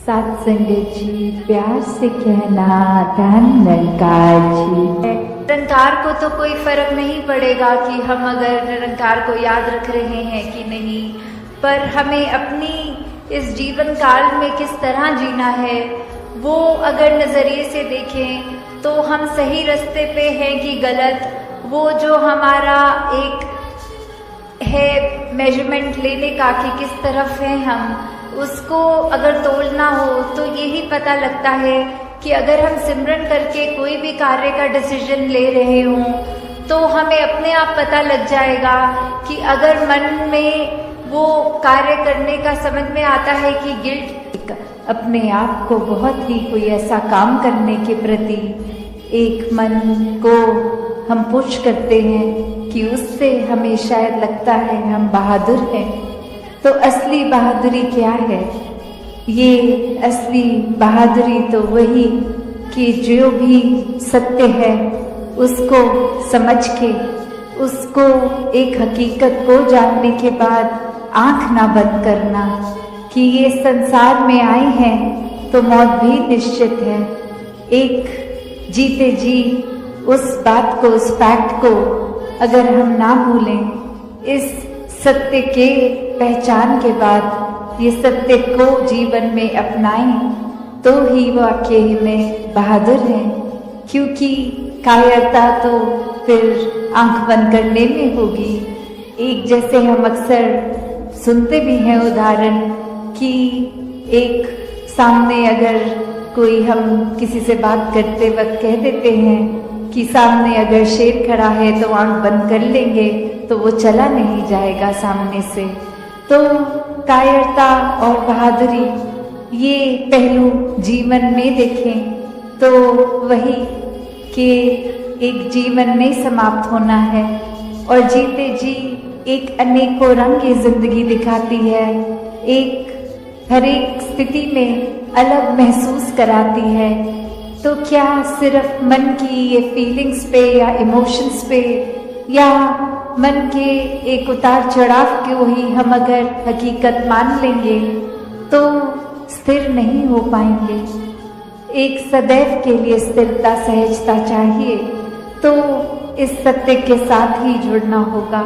सात संगत जी, प्यार से कहना धन निरंकार जी। निरंकार को तो कोई फर्क नहीं पड़ेगा कि हम अगर निरंकार को याद रख रहे हैं कि नहीं, पर हमें अपनी इस जीवन काल में किस तरह जीना है वो अगर नज़रिए से देखें तो हम सही रास्ते पे हैं कि गलत। वो जो हमारा एक है मेजरमेंट लेने का कि किस तरफ है हम, उसको अगर तोलना हो तो यही पता लगता है कि अगर हम सिमरन करके कोई भी कार्य का डिसीजन ले रहे हों तो हमें अपने आप पता लग जाएगा कि अगर मन में वो कार्य करने का समझ में आता है कि गिल्ट, अपने आप को बहुत ही कोई ऐसा काम करने के प्रति एक मन को हम पुश करते हैं कि उससे हमें शायद लगता है हम बहादुर हैं। तो असली बहादुरी क्या है? ये असली बहादुरी तो वही कि जो भी सत्य है उसको समझ के, उसको एक हकीकत को जानने के बाद आंख ना बंद करना कि ये संसार में आए हैं तो मौत भी निश्चित है। एक जीते जी उस बात को, उस फैक्ट को अगर हम ना भूलें, इस सत्य के पहचान के बाद ये सत्य को जीवन में अपनाएं तो ही वाकई में बहादुर हैं। क्योंकि कायरता तो फिर आंख बंद करने में होगी। एक जैसे हम अक्सर सुनते भी हैं उदाहरण कि एक सामने अगर कोई, हम किसी से बात करते वक्त कह देते हैं कि सामने अगर शेर खड़ा है तो आंख बंद कर लेंगे तो वो चला नहीं जाएगा सामने से। तो कायरता और बहादुरी ये पहलू जीवन में देखें तो वही कि एक जीवन नहीं समाप्त होना है और जीते जी एक अनेकों रंग की जिंदगी दिखाती है, एक हर एक स्थिति में अलग महसूस कराती है। तो क्या सिर्फ मन की ये फीलिंग्स पे या इमोशंस पे या मन के एक उतार चढ़ाव को ही हम अगर हकीकत मान लेंगे तो स्थिर नहीं हो पाएंगे। एक सदैव के लिए स्थिरता, सहजता चाहिए, तो इस सत्य के साथ ही जुड़ना होगा।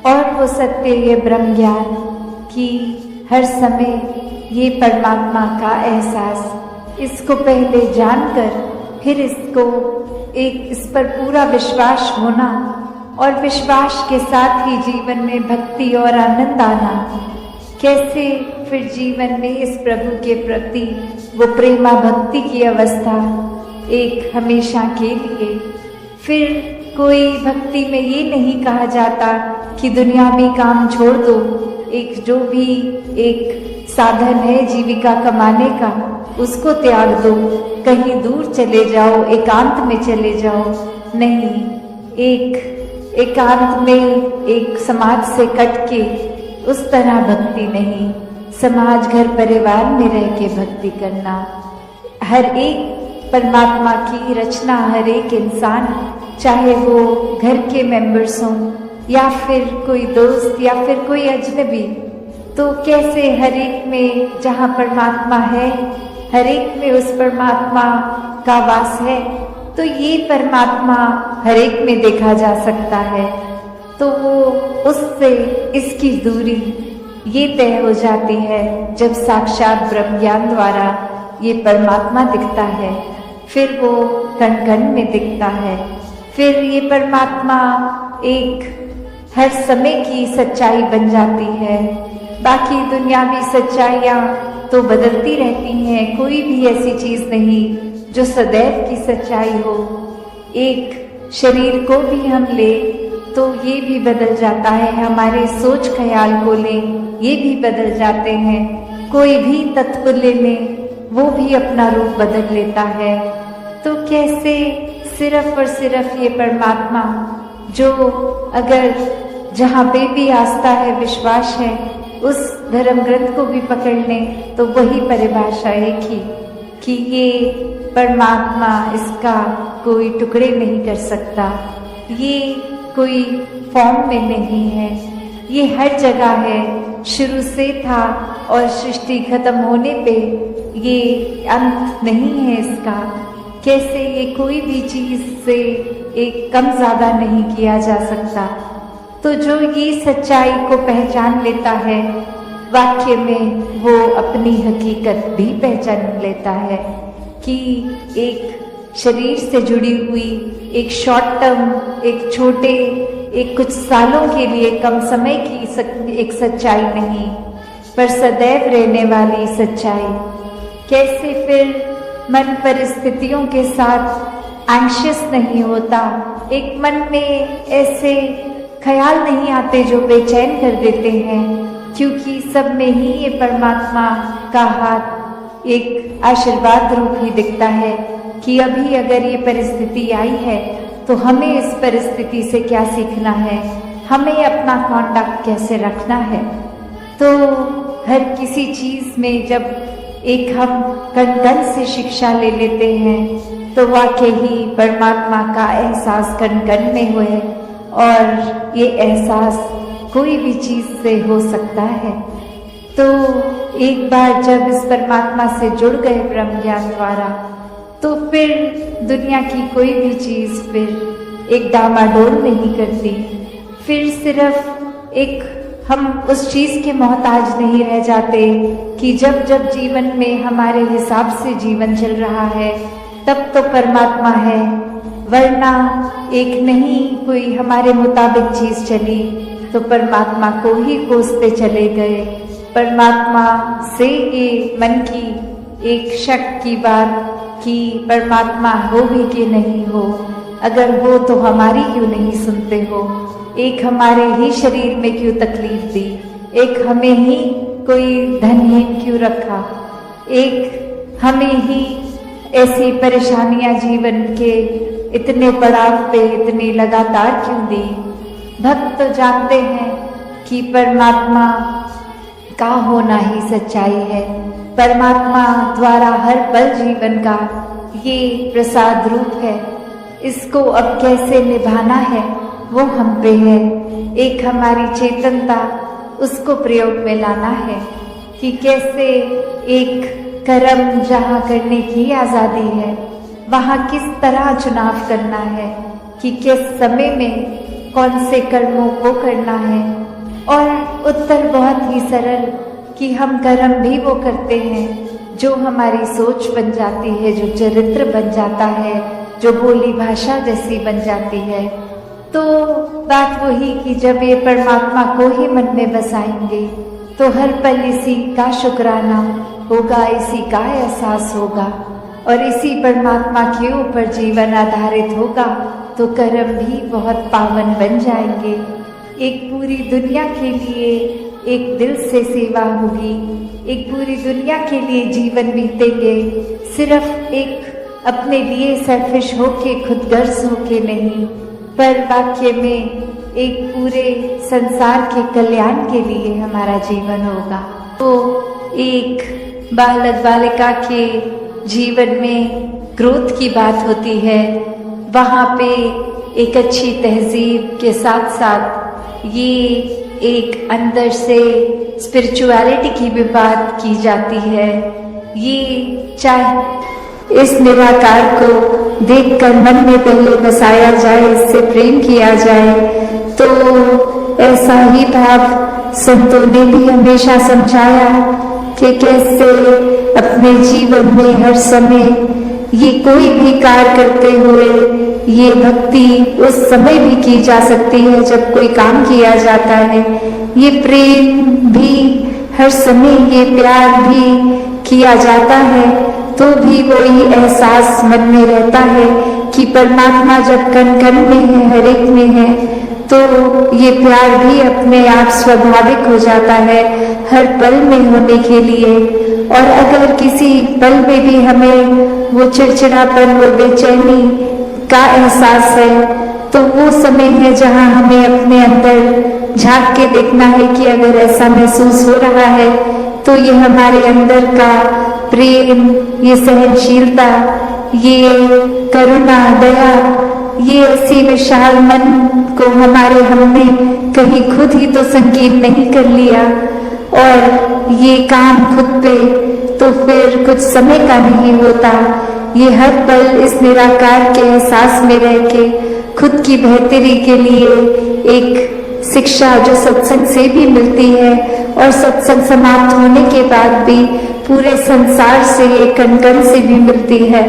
और वो सत्य, ये ब्रह्म ज्ञान कि हर समय ये परमात्मा का एहसास, इसको पहले जानकर फिर इसको एक इस पर पूरा विश्वास होना और विश्वास के साथ ही जीवन में भक्ति और आनंद आना। कैसे फिर जीवन में इस प्रभु के प्रति वो प्रेमा भक्ति की अवस्था एक हमेशा के लिए। फिर कोई भक्ति में ये नहीं कहा जाता कि दुनियावी काम छोड़ दो, एक जो भी एक साधन है जीविका कमाने का उसको त्याग दो, कहीं दूर चले जाओ, एकांत में चले जाओ। नहीं, एक एकांत में एक समाज से कट के उस तरह भक्ति नहीं, समाज घर परिवार में रह के भक्ति करना। हर एक परमात्मा की रचना, हर एक इंसान, चाहे वो घर के मेंबर्स हों या फिर कोई दोस्त या फिर कोई अजनबी, तो कैसे हर एक में जहाँ परमात्मा है, हर एक में उस परमात्मा का वास है, तो ये परमात्मा हर एक में देखा जा सकता है। तो वो उससे इसकी दूरी ये तय हो जाती है जब साक्षात ब्रह्म ज्ञान द्वारा ये परमात्मा दिखता है। फिर वो कण कण में दिखता है। फिर ये परमात्मा एक हर समय की सच्चाई बन जाती है। बाकी दुनियावी सच्चाइयाँ तो बदलती रहती हैं, कोई भी ऐसी चीज नहीं जो सदैव की सच्चाई हो। एक शरीर को भी हम ले तो ये भी बदल जाता है, हमारे सोच ख्याल को लें ये भी बदल जाते हैं, कोई भी तत्व ले लें वो भी अपना रूप बदल लेता है। तो कैसे सिर्फ और सिर्फ ये परमात्मा जो अगर जहाँ पे भी आस्था है, विश्वास है, उस धर्म ग्रंथ को भी पकड़ लें तो वही परिभाषा एक ही कि ये परमात्मा, इसका कोई टुकड़े नहीं कर सकता, ये कोई फॉर्म में नहीं है, ये हर जगह है, शुरू से था और सृष्टि खत्म होने पे ये अंत नहीं है इसका। कैसे ये कोई भी चीज से एक कम ज्यादा नहीं किया जा सकता। तो जो ये सच्चाई को पहचान लेता है, वाक्य में वो अपनी हकीकत भी पहचान लेता है कि एक शरीर से जुड़ी हुई एक शॉर्ट टर्म, एक छोटे, एक कुछ सालों के लिए कम समय की एक सच्चाई नहीं, पर सदैव रहने वाली सच्चाई। कैसे फिर मन परिस्थितियों के साथ एंग्शियस नहीं होता, एक मन में ऐसे ख्याल नहीं आते जो बेचैन कर देते हैं, क्योंकि सब में ही ये परमात्मा का हाथ एक आशीर्वाद रूप ही दिखता है कि अभी अगर ये परिस्थिति आई है तो हमें इस परिस्थिति से क्या सीखना है, हमें अपना कॉन्डक्ट कैसे रखना है। तो हर किसी चीज में जब एक हम कण-कण से शिक्षा ले लेते हैं तो वाकई ही परमात्मा का एहसास कण-कण में हुए, और ये एहसास कोई भी चीज से हो सकता है। तो एक बार जब इस परमात्मा से जुड़ गए ब्रह्म ज्ञान द्वारा, तो फिर दुनिया की कोई भी चीज फिर एक डामाडोल नहीं करती। फिर सिर्फ एक हम उस चीज के मोहताज नहीं रह जाते कि जब जब जीवन में हमारे हिसाब से जीवन चल रहा है तब तो परमात्मा है, वरना एक नहीं कोई हमारे मुताबिक चीज चली तो परमात्मा को ही कोसते चले गए। परमात्मा से ये मन की एक शक की बात कि परमात्मा हो भी कि नहीं हो, अगर हो तो हमारी क्यों नहीं सुनते हो, एक हमारे ही शरीर में क्यों तकलीफ दी, एक हमें ही कोई धनहीन क्यों रखा, एक हमें ही ऐसी परेशानियां जीवन के इतने पड़ाव पे इतनी लगातार क्यों दी। भक्त तो जानते हैं कि परमात्मा का होना ही सच्चाई है, परमात्मा द्वारा हर पल जीवन का ये प्रसाद रूप है। इसको अब कैसे निभाना है वो हम पे है, एक हमारी चेतनता उसको प्रयोग में लाना है कि कैसे एक कर्म जहाँ करने की आज़ादी है वहाँ किस तरह चुनाव करना है कि किस समय में कौन से कर्मों को करना है। और उत्तर बहुत ही सरल कि हम कर्म भी वो करते हैं जो हमारी सोच बन जाती है, जो चरित्र बन जाता है, जो बोली भाषा जैसी बन जाती है। तो बात वही कि जब ये परमात्मा को ही मन में बसाएंगे तो हर पल इसी का शुक्राना होगा, इसी का एहसास होगा और इसी परमात्मा के ऊपर जीवन आधारित होगा तो कर्म भी बहुत पावन बन जाएंगे। एक पूरी दुनिया के लिए एक दिल से सेवा होगी, एक पूरी दुनिया के लिए जीवन बीतेंगे, सिर्फ एक अपने लिए सेल्फिश होके खुदगर्ज होके नहीं, पर वाक्य में एक पूरे संसार के कल्याण के लिए हमारा जीवन होगा। तो एक बालक बालिका के जीवन में ग्रोथ की बात होती है, वहाँ पे एक अच्छी तहजीब के साथ साथ ये एक अंदर से स्पिरिचुअलिटी की भी बात की जाती है। ये चाहे इस निराकार को देखकर मन में पहले बसाया जाए, इससे प्रेम किया जाए, तो ऐसा ही भाव संतों ने भी हमेशा समझाया कि कैसे अपने जीवन में हर समय ये कोई भी कार्य करते हुए ये भक्ति उस समय भी की जा सकती है जब कोई काम किया जाता है, ये प्रेम भी हर समय, ये प्यार भी किया जाता है तो भी वही एहसास मन में रहता है कि परमात्मा जब कण कण में है, हर एक में है, तो ये प्यार भी अपने आप स्वाभाविक हो जाता है हर पल में होने के लिए। और अगर किसी पल में भी हमें वो चिड़चिड़ापन, वो बेचैनी का एहसास है तो वो समय है जहाँ हमें अपने अंदर झांक के देखना है कि अगर ऐसा महसूस हो रहा है तो ये हमारे अंदर का प्रेम, ये सहनशीलता, ये करुणा, दया, ये ऐसी विशाल मन को हमने कहीं खुद ही तो संकीर्ण नहीं कर लिया, और ये काम खुद पे, तो फिर कुछ समय का नहीं होता। ये हर पल इस निराकार के एहसास में रह के खुद की बेहतरी के लिए एक शिक्षा जो सत्संग से भी मिलती है और सत्संग समाप्त होने के बाद भी पूरे संसार से एक कण-कण से भी मिलती है।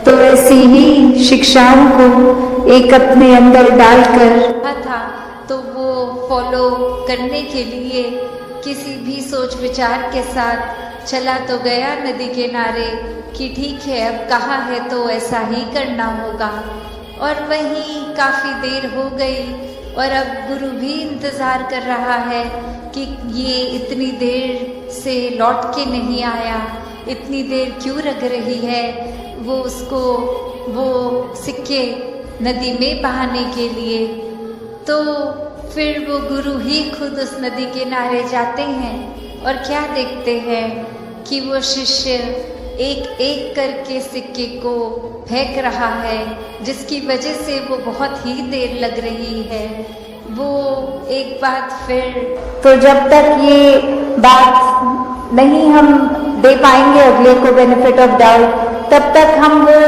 तो ऐसी ही शिक्षाओं को एक अपने अंदर डालकर था तो वो फॉलो करने के लिए किसी भी सोच विचार के साथ चला तो गया नदी किनारे कि ठीक है अब कहा है तो ऐसा ही करना होगा। और वहीं काफ़ी देर हो गई और अब गुरु भी इंतज़ार कर रहा है कि ये इतनी देर से लौट के नहीं आया, इतनी देर क्यों लग रही है वो उसको वो सिक्के नदी में बहाने के लिए। तो फिर वो गुरु ही खुद उस नदी किनारे जाते हैं और क्या देखते हैं कि वो शिष्य एक एक करके सिक्के को फेंक रहा है, जिसकी वजह से वो बहुत ही देर लग रही है। वो एक बात फिर तो जब तक ये बात नहीं हम दे पाएंगे अगले को बेनिफिट ऑफ डाउट, तब तक हम वो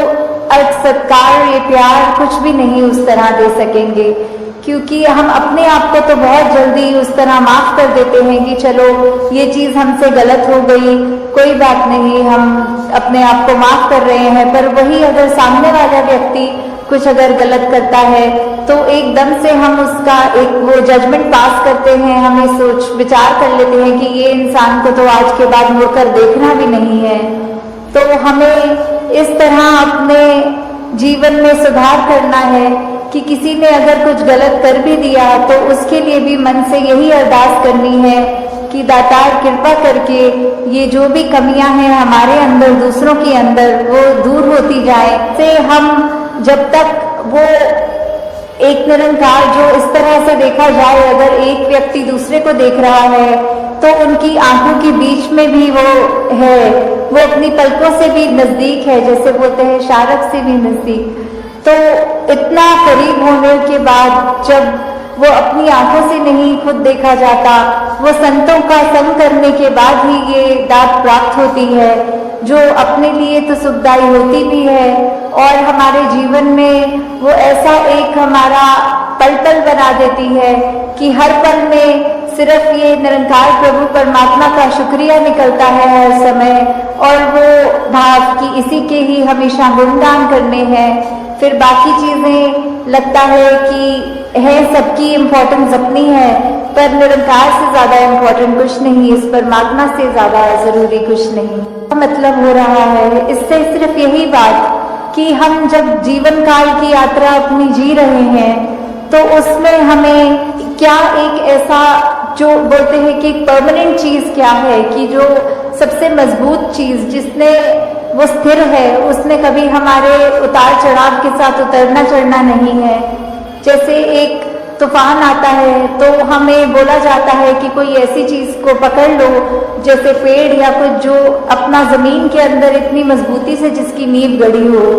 अर्थ सत्कार ये प्यार कुछ भी नहीं उस तरह दे सकेंगे। क्योंकि हम अपने आप को तो बहुत जल्दी उस तरह माफ कर देते हैं कि चलो ये चीज़ हमसे गलत हो गई, कोई बात नहीं, हम अपने आप को माफ कर रहे हैं। पर वही अगर सामने वाला व्यक्ति कुछ अगर गलत करता है तो एकदम से हम उसका एक वो जजमेंट पास करते हैं, हमें सोच विचार कर लेते हैं कि ये इंसान को तो आज के बाद मुड़कर देखना भी नहीं है। तो हमें इस तरह अपने जीवन में सुधार करना है कि किसी ने अगर कुछ गलत कर भी दिया तो उसके लिए भी मन से यही अरदास करनी है कि दातार कृपा करके ये जो भी कमियां हैं हमारे अंदर दूसरों के अंदर वो दूर होती जाए। से हम जब तक वो एक निरंकार जो इस तरह से देखा जाए, अगर एक व्यक्ति दूसरे को देख रहा है तो उनकी आंखों के बीच में भी वो है, वो अपनी पलकों से भी नजदीक है, जैसे बोलते हैं शारक से भी नजदीक। तो इतना करीब होने के बाद जब वो अपनी आंखों से नहीं खुद देखा जाता, वो संतों का संग करने के बाद ही ये दात प्राप्त होती है, जो अपने लिए तो सुखदायी होती भी है और हमारे जीवन में वो ऐसा एक हमारा पल पल बना देती है कि हर पल में सिर्फ ये निरंकार प्रभु परमात्मा का शुक्रिया निकलता है हर समय, और वो भाव कि इसी के ही हमेशा गुणगान करने हैं। फिर बाकी चीजें लगता है कि है सबकी इम्पोर्टेंस अपनी है, पर निरंकार से ज्यादा इम्पोर्टेंट कुछ नहीं, इस परमात्मा से ज्यादा जरूरी कुछ नहीं। मतलब हो रहा है इससे सिर्फ यही बात कि हम जब जीवन काल की यात्रा अपनी जी रहे हैं तो उसमें हमें क्या एक ऐसा जो बोलते हैं कि एक परमानेंट चीज क्या है कि जो सबसे मजबूत चीज जिसने वो स्थिर है, उसने कभी हमारे उतार चढ़ाव के साथ उतरना चढ़ना नहीं है। जैसे एक तूफान आता है तो हमें बोला जाता है कि कोई ऐसी चीज को पकड़ लो जैसे पेड़ या कुछ जो अपना जमीन के अंदर इतनी मजबूती से जिसकी नींव गड़ी हो,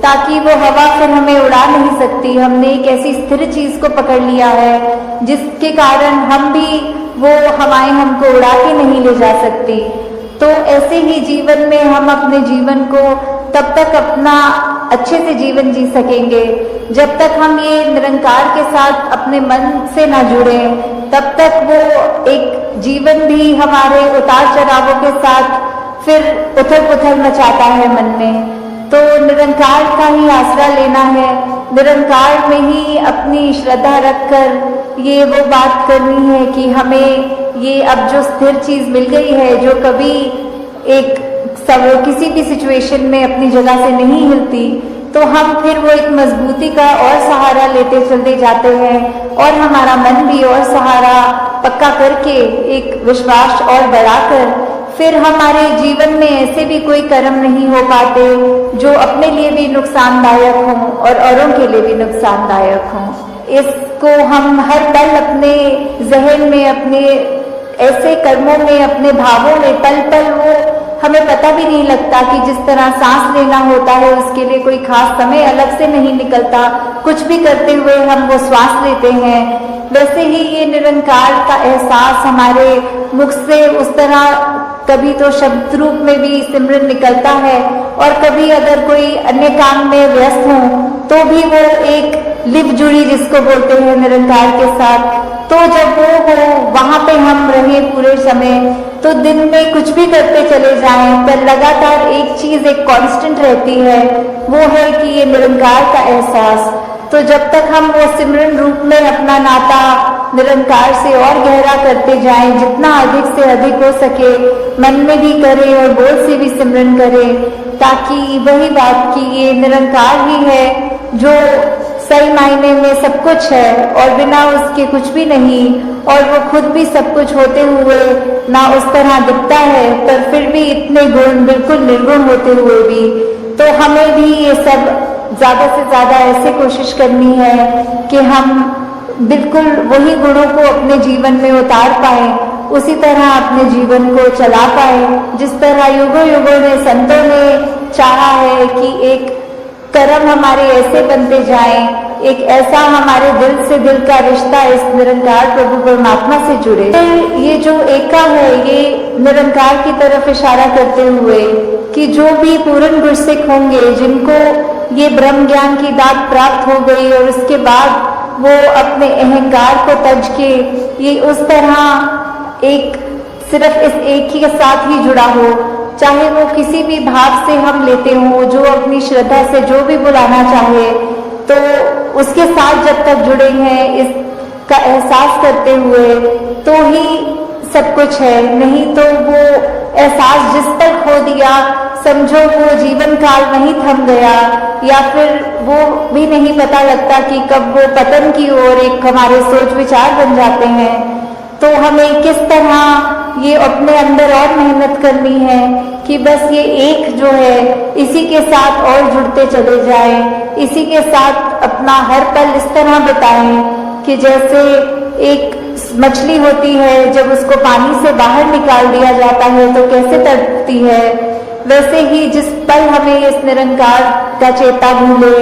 ताकि वो हवा फिर हमें उड़ा नहीं सकती। हमने एक ऐसी स्थिर चीज को पकड़ लिया है जिसके कारण हम भी वो हवाएं हमको उड़ा के नहीं ले जा सकती। तो ऐसे ही जीवन में हम अपने जीवन को तब तक अपना अच्छे से जीवन जी सकेंगे जब तक हम ये निरंकार के साथ अपने मन से ना जुड़े, तब तक वो एक जीवन भी हमारे उतार चढ़ावों के साथ फिर उथल पुथल मचाता है मन में। तो निरंकार का ही आसरा लेना है, निरंकार में ही अपनी श्रद्धा रखकर ये वो बात करनी है कि हमें ये अब जो स्थिर चीज मिल गई है जो कभी एक सब किसी भी सिचुएशन में अपनी जगह से नहीं हिलती, तो हम फिर वो एक मजबूती का और सहारा लेते चलते जाते हैं और हमारा मन भी और सहारा पक्का करके एक विश्वास और बढ़ाकर फिर हमारे जीवन में ऐसे भी कोई कर्म नहीं हो पाते जो अपने लिए भी नुकसानदायक हों और औरों के लिए भी नुकसानदायक हों। इसको हम हर पल अपने जहन में, अपने ऐसे कर्मों में, अपने भावों में पल पल वो हमें पता भी नहीं लगता कि जिस तरह सांस लेना होता है उसके लिए कोई खास समय अलग से नहीं निकलता, कुछ भी करते हुए हम वो श्वास लेते हैं, वैसे ही ये निरंकार का एहसास हमारे मुख से उस तरह कभी तो शब्द रूप में भी सिमरन निकलता है, और कभी अगर कोई अन्य काम में व्यस्त हो तो भी वो एक लिव जुड़ी जिसको बोलते हैं निरंकार के साथ। तो जब वो हो वहां पे हम रहे पूरे समय, तो दिन में कुछ भी करते चले जाएं पर लगातार एक चीज एक कांस्टेंट रहती है, वो है कि ये निरंकार का एहसास। तो जब तक हम वो सिमरन रूप में अपना नाता निरंकार से और गहरा करते जाएं, जितना अधिक से अधिक हो सके मन में भी करें और बोल से भी सिमरन करें, ताकि वही बात कि ये निरंकार ही है जो सही मायने में सब कुछ है और बिना उसके कुछ भी नहीं, और वो खुद भी सब कुछ होते हुए ना उस तरह दिखता है पर फिर भी इतने गुण बिल्कुल निर्गुण होते हुए भी। तो हमें भी ये सब ज्यादा से ज्यादा ऐसे कोशिश करनी है कि हम बिल्कुल वही गुणों को अपने जीवन में उतार पाए, उसी तरह अपने जीवन को चला पाए जिस तरह युगों युगों ने संतों ने चाहा है कि एक कर्म हमारे ऐसे बनते जाएं, एक ऐसा हमारे दिल से दिल का रिश्ता इस निरंकार प्रभु परमात्मा से जुड़े। ये जो एका है ये निरंकार की तरफ इशारा करते हुए कि जो भी पूर्ण गुरसिक होंगे, जिनको ये ब्रह्म ज्ञान की दात प्राप्त हो गई और उसके बाद वो अपने अहंकार को तज के ये उस तरह एक सिर्फ इस एक ही के साथ ही जुड़ा हो, चाहे वो किसी भी भाव से हम लेते हो, जो अपनी श्रद्धा से जो भी बुलाना चाहे, तो उसके साथ जब तक जुड़े हैं इसका एहसास करते हुए तो ही सब कुछ है। नहीं तो वो एहसास जिस पर खो दिया समझो वो जीवन काल वहीं थम गया, या फिर वो भी नहीं पता लगता कि कब वो पतन की ओर एक हमारे सोच विचार बन जाते हैं। तो हमें किस तरह ये अपने अंदर और मेहनत करनी है कि बस ये एक जो है इसी के साथ और जुड़ते चले जाएं, इसी के साथ अपना हर पल इस तरह बिताएं कि जैसे एक मछली होती है जब उसको पानी से बाहर निकाल दिया जाता है तो कैसे तड़पती है, वैसे ही जिस पल हमें इस निरंकार का चेता भूले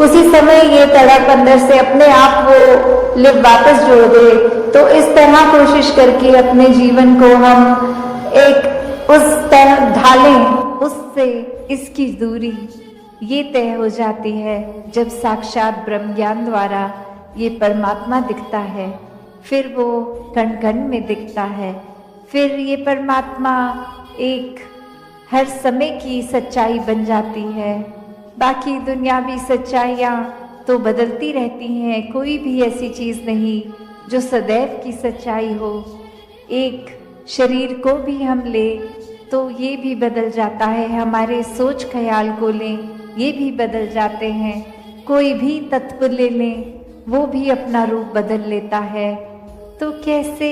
उसी समय ये तड़प अंदर से अपने आप वो लिव वापस जोड़ दे। तो इस तरह कोशिश करके अपने जीवन को हम एक उस तरह ढालें, उससे इसकी दूरी ये तय हो जाती है जब साक्षात ब्रह्म ज्ञान द्वारा ये परमात्मा दिखता है, फिर वो कण कण में दिखता है, फिर ये परमात्मा एक हर समय की सच्चाई बन जाती है। बाकी दुनियावी सच्चाइयाँ तो बदलती रहती हैं, कोई भी ऐसी चीज़ नहीं जो सदैव की सच्चाई हो। एक शरीर को भी हम ले तो ये भी बदल जाता है, हमारे सोच ख्याल को लें ये भी बदल जाते हैं, कोई भी तत्व ले लें वो भी अपना रूप बदल लेता है। तो कैसे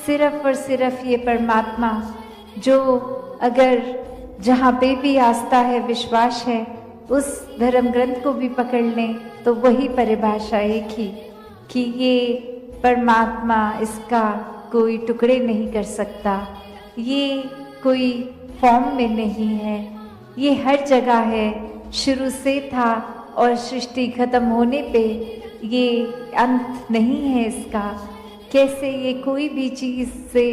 सिर्फ और सिर्फ ये परमात्मा जो अगर जहाँ पे भी आस्था है विश्वास है उस धर्म ग्रंथ को भी पकड़ लें तो वही परिभाषा एक ही कि ये परमात्मा इसका कोई टुकड़े नहीं कर सकता, ये कोई फॉर्म में नहीं है, ये हर जगह है, शुरू से था और सृष्टि खत्म होने पे ये अंत नहीं है इसका। कैसे ये कोई भी चीज़ से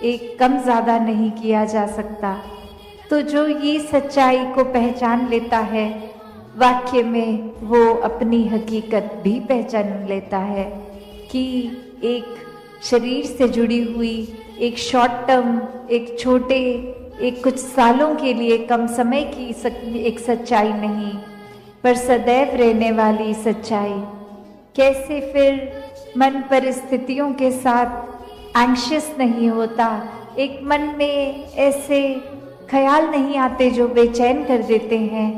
एक कम ज़्यादा नहीं किया जा सकता। तो जो ये सच्चाई को पहचान लेता है वाक्य में वो अपनी हकीकत भी पहचान लेता है कि एक शरीर से जुड़ी हुई एक शॉर्ट टर्म, एक छोटे, एक कुछ सालों के लिए कम समय की एक सच्चाई नहीं पर सदैव रहने वाली सच्चाई। कैसे फिर मन परिस्थितियों के साथ एंग्शियस नहीं होता, एक मन में ऐसे ख्याल नहीं आते जो बेचैन कर देते हैं,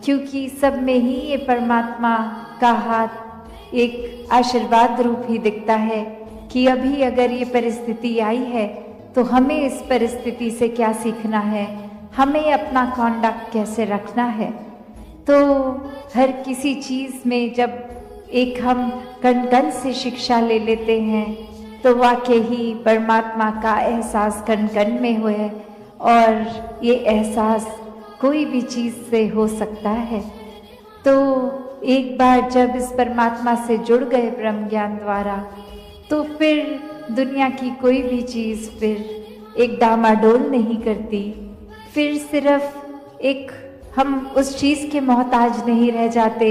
क्योंकि सब में ही ये परमात्मा का हाथ एक आशीर्वाद रूप ही दिखता है कि अभी अगर ये परिस्थिति आई है तो हमें इस परिस्थिति से क्या सीखना है, हमें अपना कॉन्डक्ट कैसे रखना है। तो हर किसी चीज़ में जब एक हम कण कण से शिक्षा ले लेते हैं तो वाकई ही परमात्मा का एहसास कण कण में हुए, और ये एहसास कोई भी चीज़ से हो सकता है। तो एक बार जब इस परमात्मा से जुड़ गए ब्रह्म ज्ञान द्वारा तो फिर दुनिया की कोई भी चीज़ फिर एक डामाडोल नहीं करती, फिर सिर्फ एक हम उस चीज़ के मोहताज नहीं रह जाते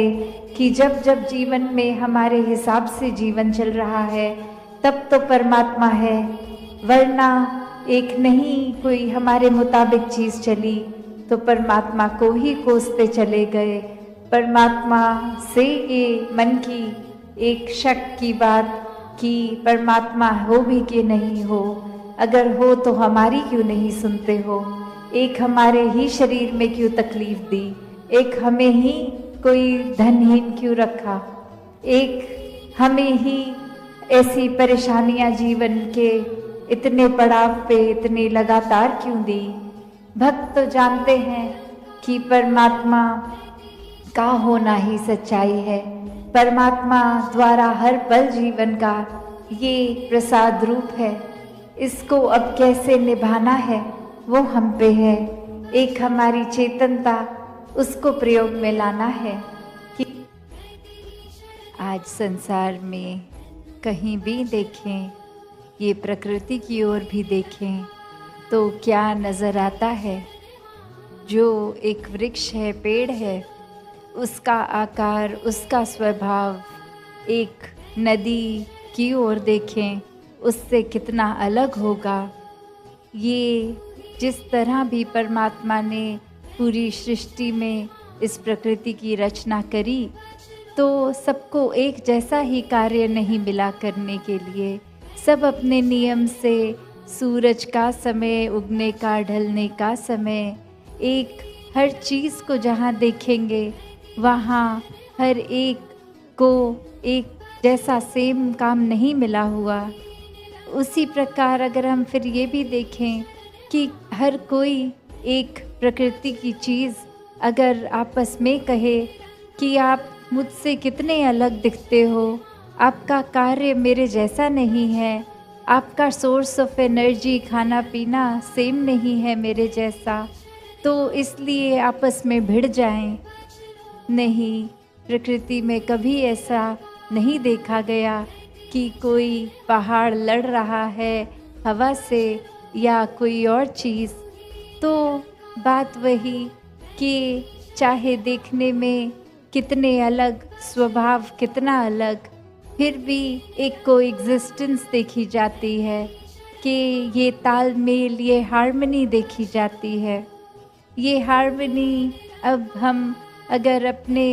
कि जब जब जीवन में हमारे हिसाब से जीवन चल रहा है तब तो परमात्मा है, वरना एक नहीं कोई हमारे मुताबिक चीज़ चली तो परमात्मा को ही कोसते चले गए। परमात्मा से ये मन की एक शक की बात कि परमात्मा हो भी कि नहीं हो, अगर हो तो हमारी क्यों नहीं सुनते हो, एक हमारे ही शरीर में क्यों तकलीफ दी, एक हमें ही कोई धनहीन क्यों रखा, एक हमें ही ऐसी परेशानियां जीवन के इतने पड़ाव पे इतने लगातार क्यों दी। भक्त तो जानते हैं कि परमात्मा का होना ही सच्चाई है, परमात्मा द्वारा हर पल जीवन का ये प्रसाद रूप है, इसको अब कैसे निभाना है वो हम पे है। एक हमारी चेतनता उसको प्रयोग में लाना है कि आज संसार में कहीं भी देखें, ये प्रकृति की ओर भी देखें तो क्या नज़र आता है। जो एक वृक्ष है, पेड़ है, उसका आकार, उसका स्वभाव एक नदी की ओर देखें उससे कितना अलग होगा। ये जिस तरह भी परमात्मा ने पूरी सृष्टि में इस प्रकृति की रचना करी तो सबको एक जैसा ही कार्य नहीं मिला करने के लिए। सब अपने नियम से सूरज का समय, उगने का, ढलने का समय, एक हर चीज़ को जहाँ देखेंगे वहाँ हर एक को एक जैसा सेम काम नहीं मिला हुआ। उसी प्रकार अगर हम फिर ये भी देखें कि हर कोई एक प्रकृति की चीज़ अगर आपस में कहे कि आप मुझसे कितने अलग दिखते हो, आपका कार्य मेरे जैसा नहीं है, आपका सोर्स ऑफ एनर्जी, खाना पीना सेम नहीं है मेरे जैसा, तो इसलिए आपस में भिड़ जाएं। नहीं, प्रकृति में कभी ऐसा नहीं देखा गया कि कोई पहाड़ लड़ रहा है हवा से या कोई और चीज़। तो बात वही कि चाहे देखने में कितने अलग, स्वभाव कितना अलग, फिर भी एक कोएग्जिस्टेंस देखी जाती है कि ये तालमेल, ये हार्मनी देखी जाती है। ये हार्मनी अब हम अगर अपने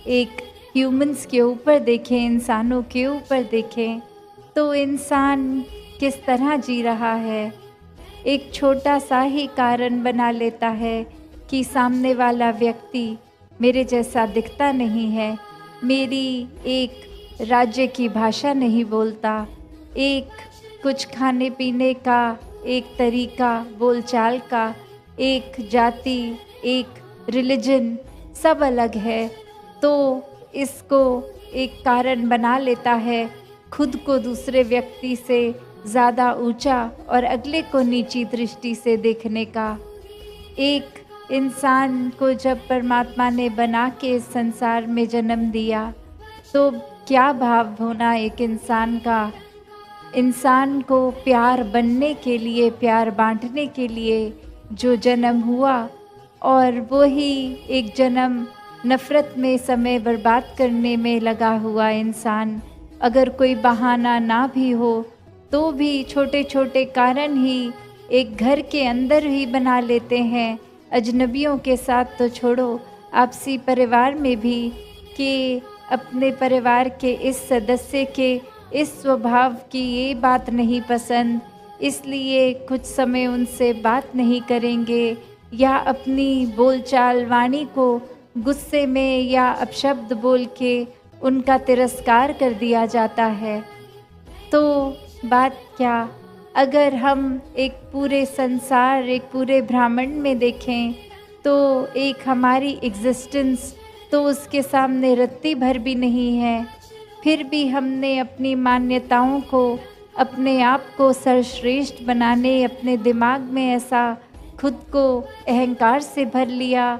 एक ह्यूमंस के ऊपर देखें, इंसानों के ऊपर देखें, तो इंसान किस तरह जी रहा है। एक छोटा सा ही कारण बना लेता है कि सामने वाला व्यक्ति मेरे जैसा दिखता नहीं है, मेरी एक राज्य की भाषा नहीं बोलता, एक कुछ खाने पीने का एक तरीका, बोलचाल का, एक जाति, एक रिलीजन सब अलग है, तो इसको एक कारण बना लेता है खुद को दूसरे व्यक्ति से ज़्यादा ऊंचा और अगले को नीची दृष्टि से देखने का। एक इंसान को जब परमात्मा ने बना के इस संसार में जन्म दिया तो क्या भाव होना एक इंसान का, इंसान को प्यार बनने के लिए, प्यार बांटने के लिए जो जन्म हुआ, और वही एक जन्म नफ़रत में समय बर्बाद करने में लगा हुआ इंसान अगर कोई बहाना ना भी हो तो भी छोटे छोटे कारण ही एक घर के अंदर ही बना लेते हैं। अजनबियों के साथ तो छोड़ो, आपसी परिवार में भी कि अपने परिवार के इस सदस्य के इस स्वभाव की ये बात नहीं पसंद, इसलिए कुछ समय उनसे बात नहीं करेंगे, या अपनी बोलचाल वाणी को गुस्से में या अपशब्द बोल के उनका तिरस्कार कर दिया जाता है। तो बात क्या, अगर हम एक पूरे संसार, एक पूरे ब्रह्मांड में देखें तो एक हमारी एग्जिस्टेंस तो उसके सामने रत्ती भर भी नहीं है, फिर भी हमने अपनी मान्यताओं को, अपने आप को सर्वश्रेष्ठ बनाने, अपने दिमाग में ऐसा खुद को अहंकार से भर लिया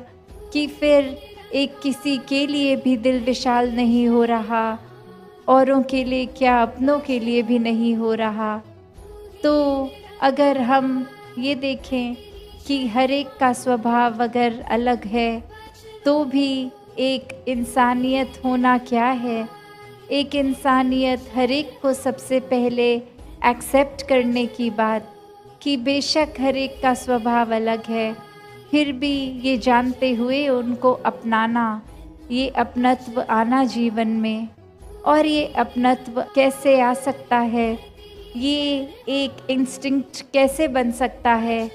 कि फिर एक किसी के लिए भी दिल विशाल नहीं हो रहा, औरों के लिए क्या अपनों के लिए भी नहीं हो रहा। तो अगर हम ये देखें कि हर एक का स्वभाव अगर अलग है तो भी एक इंसानियत होना क्या है। एक इंसानियत हर एक को सबसे पहले एक्सेप्ट करने की बात कि बेशक हर एक का स्वभाव अलग है, फिर भी ये जानते हुए उनको अपनाना, ये अपनत्व आना जीवन में। और ये अपनत्व कैसे आ सकता है, ये एक इंस्टिंक्ट कैसे बन सकता है,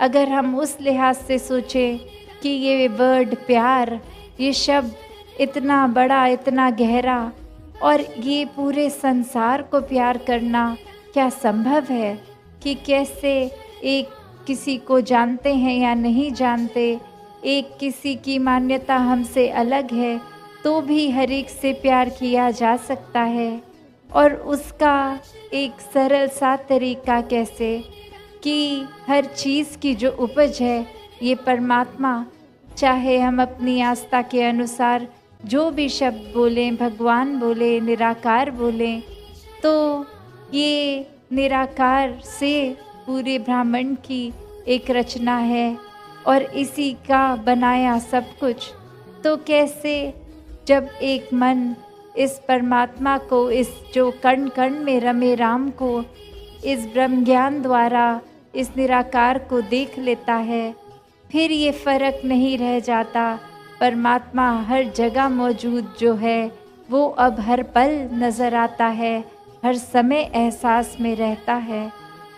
अगर हम उस लिहाज से सोचें कि ये वर्ड प्यार, ये शब्द इतना बड़ा, इतना गहरा, और ये पूरे संसार को प्यार करना क्या संभव है कि कैसे एक किसी को जानते हैं या नहीं जानते, एक किसी की मान्यता हमसे अलग है तो भी हर एक से प्यार किया जा सकता है। और उसका एक सरल सा तरीका कैसे कि हर चीज़ की जो उपज है ये परमात्मा, चाहे हम अपनी आस्था के अनुसार जो भी शब्द बोलें, भगवान बोले, निराकार बोलें, तो ये निराकार से पूरे ब्रह्मांड की एक रचना है और इसी का बनाया सब कुछ। तो कैसे जब एक मन इस परमात्मा को, इस जो कण कण में रमे राम को, इस ब्रह्म ज्ञान द्वारा इस निराकार को देख लेता है, फिर ये फ़र्क नहीं रह जाता। परमात्मा हर जगह मौजूद जो है वो अब हर पल नज़र आता है, हर समय एहसास में रहता है।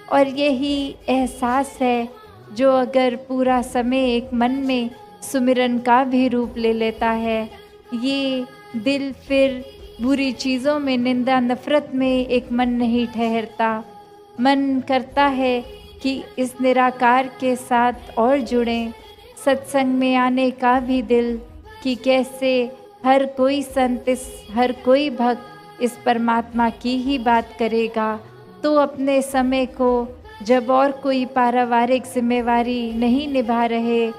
और यही एहसास है जो अगर पूरा समय एक मन में सुमिरन का भी रूप ले लेता है, ये दिल फिर बुरी चीज़ों में, निंदा नफ़रत में एक मन नहीं ठहरता। मन करता है कि इस निराकार के साथ और जुड़ें, सत्संग में आने का भी दिल कि कैसे हर कोई संत, हर कोई भक्त इस परमात्मा की ही बात करेगा। तो अपने समय को जब और कोई पारिवारिक जिम्मेवारी नहीं निभा रहे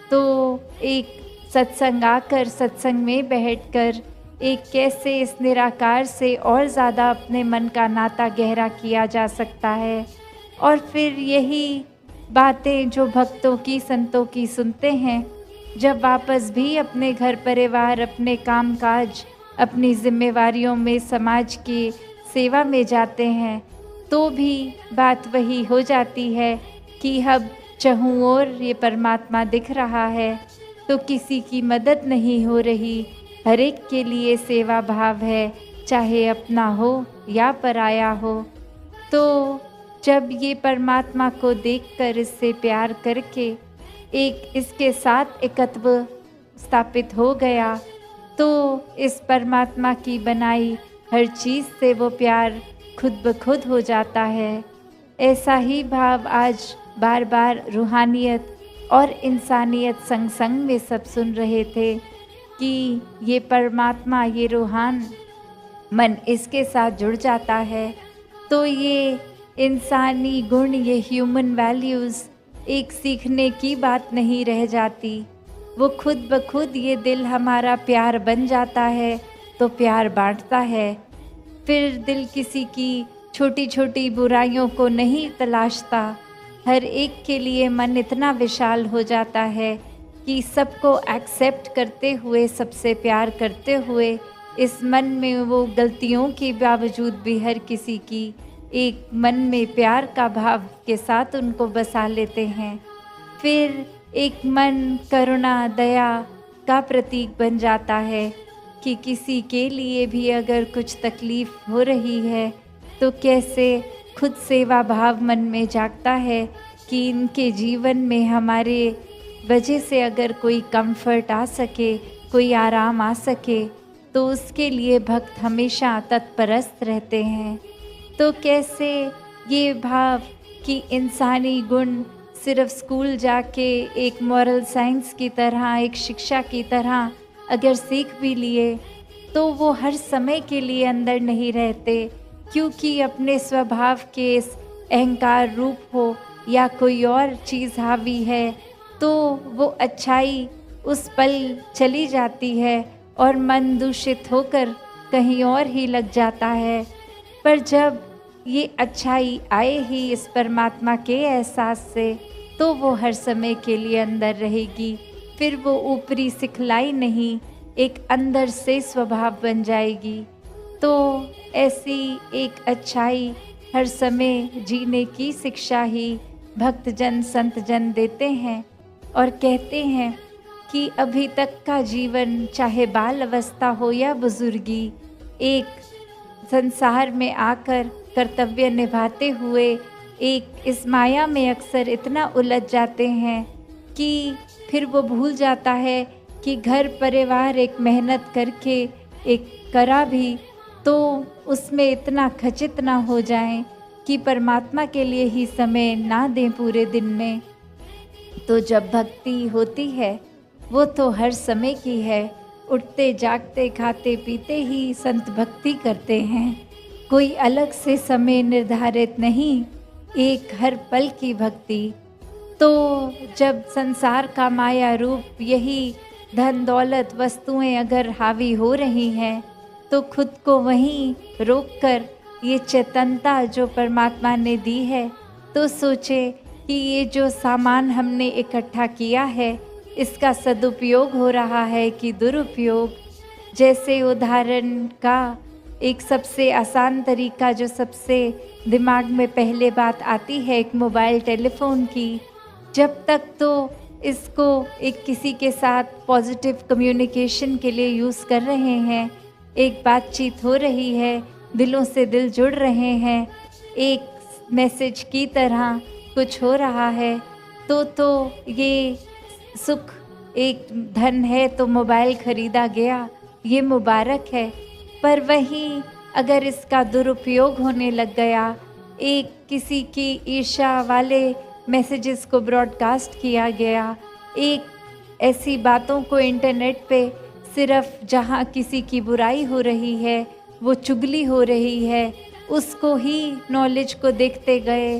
तो एक सत्संग आकर, सत्संग में बैठकर एक कैसे इस निराकार से और ज़्यादा अपने मन का नाता गहरा किया जा सकता है। और फिर यही बातें जो भक्तों की, संतों की सुनते हैं, जब वापस भी अपने घर परिवार, अपने कामकाज, अपनी जिम्मेवारियों में, समाज की सेवा में जाते हैं, तो भी बात वही हो जाती है कि अब चहूँ और ये परमात्मा दिख रहा है तो किसी की मदद नहीं हो रही, हर एक के लिए सेवा भाव है, चाहे अपना हो या पराया हो। तो जब ये परमात्मा को देखकर, इससे प्यार करके एक इसके साथ एकत्व स्थापित हो गया, तो इस परमात्मा की बनाई हर चीज़ से वो प्यार खुद ब खुद हो जाता है। ऐसा ही भाव आज बार बार रूहानियत और इंसानियत संग संग में सब सुन रहे थे कि ये परमात्मा, ये रूहान मन इसके साथ जुड़ जाता है तो ये इंसानी गुण, ये ह्यूमन वैल्यूज़ एक सीखने की बात नहीं रह जाती। वो खुद ब खुद ये दिल हमारा प्यार बन जाता है तो प्यार बांटता है। फिर दिल किसी की छोटी छोटी बुराइयों को नहीं तलाशता, हर एक के लिए मन इतना विशाल हो जाता है कि सबको एक्सेप्ट करते हुए, सबसे प्यार करते हुए, इस मन में वो गलतियों के बावजूद भी हर किसी की एक मन में प्यार का भाव के साथ उनको बसा लेते हैं। फिर एक मन करुणा, दया का प्रतीक बन जाता है कि किसी के लिए भी अगर कुछ तकलीफ़ हो रही है तो कैसे खुद सेवा भाव मन में जागता है कि इनके जीवन में हमारे वजह से अगर कोई कंफर्ट आ सके, कोई आराम आ सके, तो उसके लिए भक्त हमेशा तत्परस्त रहते हैं। तो कैसे ये भाव कि इंसानी गुण सिर्फ स्कूल जाके एक मॉरल साइंस की तरह, एक शिक्षा की तरह अगर सीख भी लिए तो वो हर समय के लिए अंदर नहीं रहते, क्योंकि अपने स्वभाव के इस अहंकार रूप हो या कोई और चीज़ हावी है तो वो अच्छाई उस पल चली जाती है और मन दूषित होकर कहीं और ही लग जाता है। पर जब ये अच्छाई आए ही इस परमात्मा के एहसास से, तो वो हर समय के लिए अंदर रहेगी। फिर वो ऊपरी सिखलाई नहीं, एक अंदर से स्वभाव बन जाएगी। तो ऐसी एक अच्छाई हर समय जीने की शिक्षा ही भक्तजन संतजन देते हैं और कहते हैं कि अभी तक का जीवन, चाहे बाल अवस्था हो या बुजुर्गी, एक संसार में आकर कर्तव्य निभाते हुए एक इस माया में अक्सर इतना उलझ जाते हैं कि फिर वो भूल जाता है कि घर परिवार एक मेहनत करके एक करा भी, तो उसमें इतना खचित ना हो जाएं कि परमात्मा के लिए ही समय ना दें पूरे दिन में। तो जब भक्ति होती है वो तो हर समय की है। उठते जागते खाते पीते ही संत भक्ति करते हैं, कोई अलग से समय निर्धारित नहीं, एक हर पल की भक्ति। तो जब संसार का माया रूप यही धन दौलत वस्तुएं अगर हावी हो रही हैं, तो खुद को वहीं रोककर ये चेतनता जो परमात्मा ने दी है, तो सोचे कि ये जो सामान हमने इकट्ठा किया है इसका सदुपयोग हो रहा है कि दुरुपयोग। जैसे उदाहरण का एक सबसे आसान तरीका जो सबसे दिमाग में पहले बात आती है, एक मोबाइल टेलीफोन की। जब तक तो इसको एक किसी के साथ पॉजिटिव कम्युनिकेशन के लिए यूज़ कर रहे हैं, एक बातचीत हो रही है, दिलों से दिल जुड़ रहे हैं, एक मैसेज की तरह कुछ हो रहा है, तो ये सुख, एक धन है तो मोबाइल खरीदा गया, ये मुबारक है। पर वहीं अगर इसका दुरुपयोग होने लग गया, एक किसी की ईर्ष्या वाले मैसेजेस को ब्रॉडकास्ट किया गया, एक ऐसी बातों को इंटरनेट पे सिर्फ जहाँ किसी की बुराई हो रही है, वो चुगली हो रही है, उसको ही नॉलेज को देखते गए,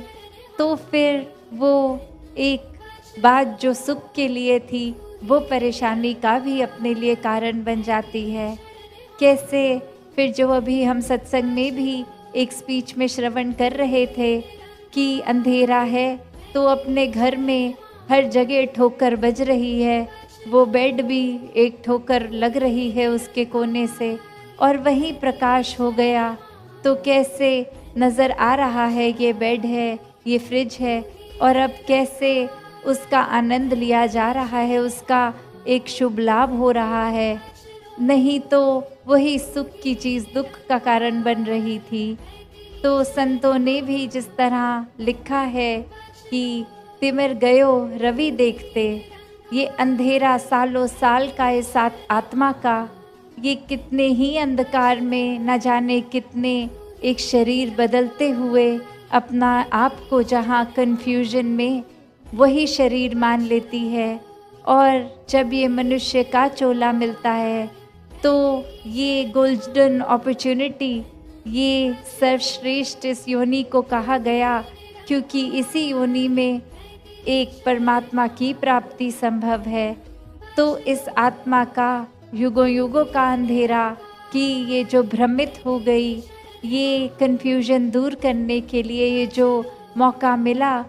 तो फिर वो एक बात जो सुख के लिए थी वो परेशानी का भी अपने लिए कारण बन जाती है। कैसे फिर जो अभी हम सत्संग में भी एक स्पीच में श्रवण कर रहे थे कि अंधेरा है तो अपने घर में हर जगह ठोकर बज रही है, वो बेड भी एक ठोकर लग रही है उसके कोने से, और वहीं प्रकाश हो गया। तो कैसे नज़र आ रहा है ये बेड है, ये फ्रिज है, और अब कैसे उसका आनंद लिया जा रहा है, उसका एक शुभ लाभ हो रहा है। नहीं तो वही सुख की चीज़ दुख का कारण बन रही थी। तो संतों ने भी जिस तरह लिखा है कि तिमिर गयो रवि देखते, ये अंधेरा सालों साल का इस आत्मा का, ये कितने ही अंधकार में न जाने कितने एक शरीर बदलते हुए अपना आप को जहाँ कन्फ्यूजन में वही शरीर मान लेती है, और जब ये मनुष्य का चोला मिलता है तो ये गोल्डन अपॉर्चुनिटी, ये सर्वश्रेष्ठ इस योनि को कहा गया, क्योंकि इसी योनि में एक परमात्मा की प्राप्ति संभव है। तो इस आत्मा का युगों युगों का अंधेरा कि ये जो भ्रमित हो गई, ये कन्फ्यूजन दूर करने के लिए ये जो मौका मिला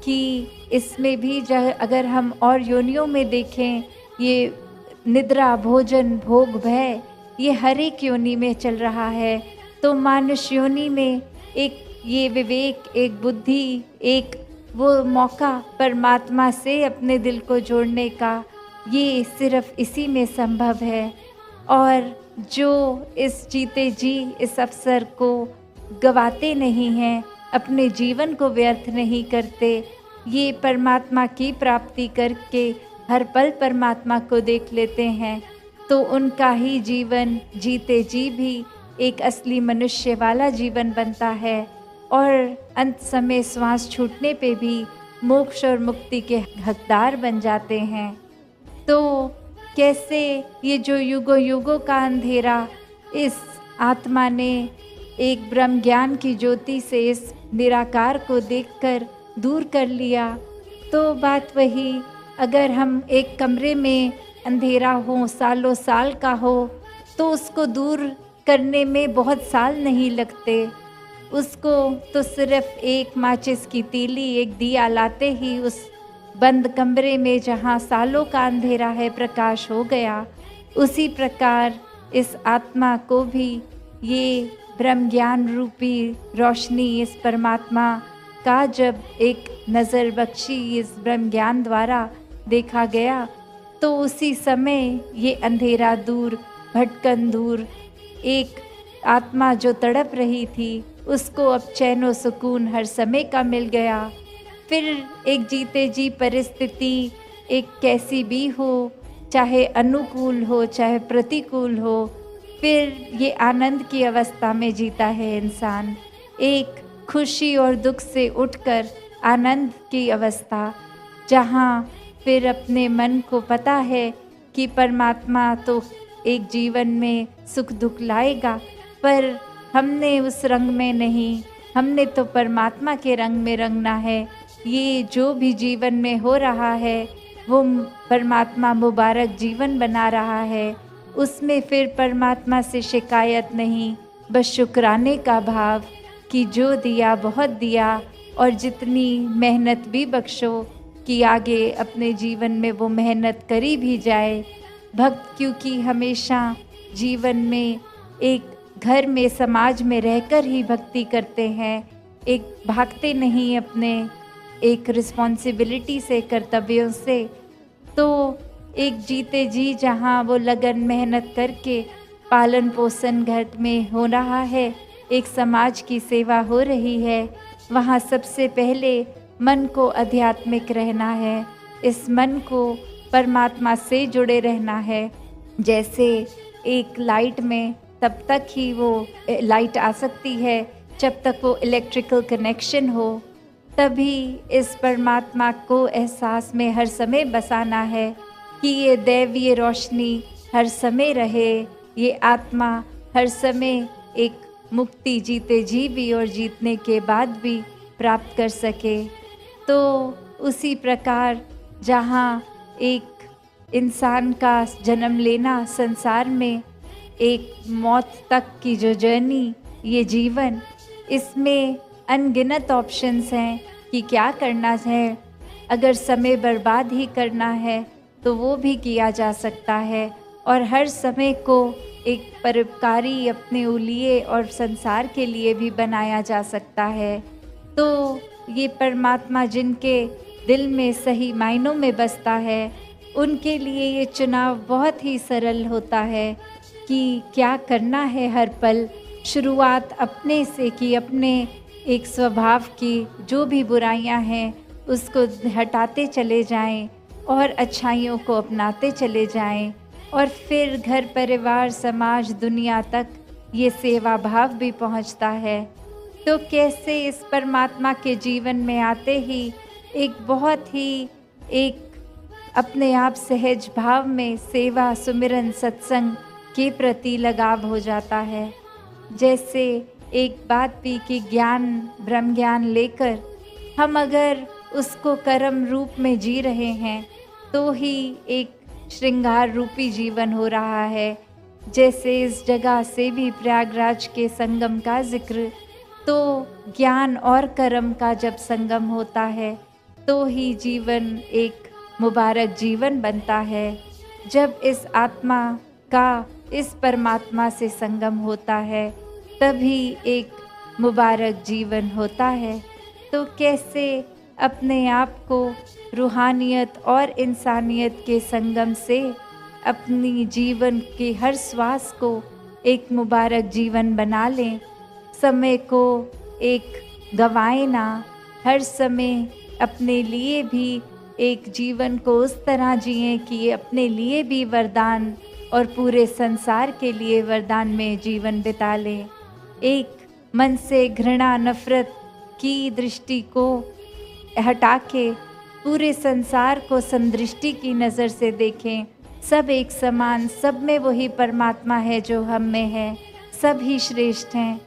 कि इसमें भी अगर हम और योनियों में देखें, ये निद्रा भोजन भोग भय ये हर एक योनि में चल रहा है। तो मानुष योनि में एक ये विवेक, एक बुद्धि, एक वो मौका परमात्मा से अपने दिल को जोड़ने का, ये सिर्फ इसी में संभव है। और जो इस जीते जी इस अवसर को गवाते नहीं हैं, अपने जीवन को व्यर्थ नहीं करते, ये परमात्मा की प्राप्ति करके हर पल परमात्मा को देख लेते हैं, तो उनका ही जीवन जीते जी भी एक असली मनुष्य वाला जीवन बनता है, और अंत समय श्वास छूटने पे भी मोक्ष और मुक्ति के हकदार बन जाते हैं। तो कैसे ये जो युगों युगों का अंधेरा इस आत्मा ने एक ब्रह्म ज्ञान की ज्योति से इस निराकार को देखकर दूर कर लिया। तो बात वही, अगर हम एक कमरे में अंधेरा हो, सालों साल का हो, तो उसको दूर करने में बहुत साल नहीं लगते। उसको तो सिर्फ एक माचिस की तीली, एक दिया लाते ही उस बंद कमरे में जहाँ सालों का अंधेरा है प्रकाश हो गया। उसी प्रकार इस आत्मा को भी ये ब्रह्म ज्ञान रूपी रोशनी, इस परमात्मा का जब एक नज़र बख्शी इस ब्रह्म ज्ञान द्वारा देखा गया, तो उसी समय ये अंधेरा दूर, भटकन दूर, एक आत्मा जो तड़प रही थी उसको अब चैन व सुकून हर समय का मिल गया। फिर एक जीते जी परिस्थिति एक कैसी भी हो, चाहे अनुकूल हो चाहे प्रतिकूल हो, फिर ये आनंद की अवस्था में जीता है इंसान। एक खुशी और दुख से उठकर आनंद की अवस्था, जहाँ फिर अपने मन को पता है कि परमात्मा तो एक जीवन में सुख दुख लाएगा, पर हमने उस रंग में नहीं, हमने तो परमात्मा के रंग में रंगना है। ये जो भी जीवन में हो रहा है वो परमात्मा मुबारक जीवन बना रहा है, उसमें फिर परमात्मा से शिकायत नहीं, बस शुक्राने का भाव कि जो दिया बहुत दिया और जितनी मेहनत भी बख्शो कि आगे अपने जीवन में वो मेहनत करी भी जाए। भक्त क्योंकि हमेशा जीवन में एक घर में समाज में रहकर ही भक्ति करते हैं, एक भागते नहीं अपने एक रिस्पॉन्सिबिलिटी से, कर्तव्यों से। तो एक जीते जी जहाँ वो लगन मेहनत करके पालन पोषण घर में हो रहा है, एक समाज की सेवा हो रही है, वहाँ सबसे पहले मन को आध्यात्मिक रहना है, इस मन को परमात्मा से जुड़े रहना है। जैसे एक लाइट में तब तक ही वो लाइट आ सकती है जब तक वो इलेक्ट्रिकल कनेक्शन हो, तभी इस परमात्मा को एहसास में हर समय बसाना है कि ये दैवीय रोशनी हर समय रहे, ये आत्मा हर समय एक मुक्ति जीते जी भी और जीतने के बाद भी प्राप्त कर सके। तो उसी प्रकार जहाँ एक इंसान का जन्म लेना संसार में, एक मौत तक की जो जर्नी, ये जीवन, इसमें अनगिनत ऑप्शंस हैं कि क्या करना है। अगर समय बर्बाद ही करना है तो वो भी किया जा सकता है, और हर समय को एक परोपकारी अपने लिए और संसार के लिए भी बनाया जा सकता है। तो ये परमात्मा जिनके दिल में सही मायनों में बसता है, उनके लिए ये चुनाव बहुत ही सरल होता है कि क्या करना है हर पल। शुरुआत अपने से कि अपने एक स्वभाव की जो भी बुराइयां हैं उसको हटाते चले जाएं और अच्छाइयों को अपनाते चले जाएं, और फिर घर परिवार समाज दुनिया तक ये सेवा भाव भी पहुंचता है। तो कैसे इस परमात्मा के जीवन में आते ही एक बहुत ही एक अपने आप सहज भाव में सेवा सुमिरन सत्संग के प्रति लगाव हो जाता है। जैसे एक बात भी कि ज्ञान ब्रह्म ज्ञान लेकर हम अगर उसको कर्म रूप में जी रहे हैं तो ही एक श्रृंगार रूपी जीवन हो रहा है। जैसे इस जगह से भी प्रयागराज के संगम का जिक्र, तो ज्ञान और कर्म का जब संगम होता है तो ही जीवन एक मुबारक जीवन बनता है। जब इस आत्मा का इस परमात्मा से संगम होता है तभी एक मुबारक जीवन होता है। तो कैसे अपने आप को रूहानियत और इंसानियत के संगम से अपनी जीवन के हर श्वास को एक मुबारक जीवन बना लें। समय को एक गंवाएं ना, हर समय अपने लिए भी एक जीवन को उस तरह जिएं कि ये अपने लिए भी वरदान और पूरे संसार के लिए वरदान में जीवन बिता लें। एक मन से घृणा नफरत की दृष्टि को हटा के पूरे संसार को समदृष्टि की नज़र से देखें। सब एक समान, सब में वही परमात्मा है जो हम में है, सब ही श्रेष्ठ हैं।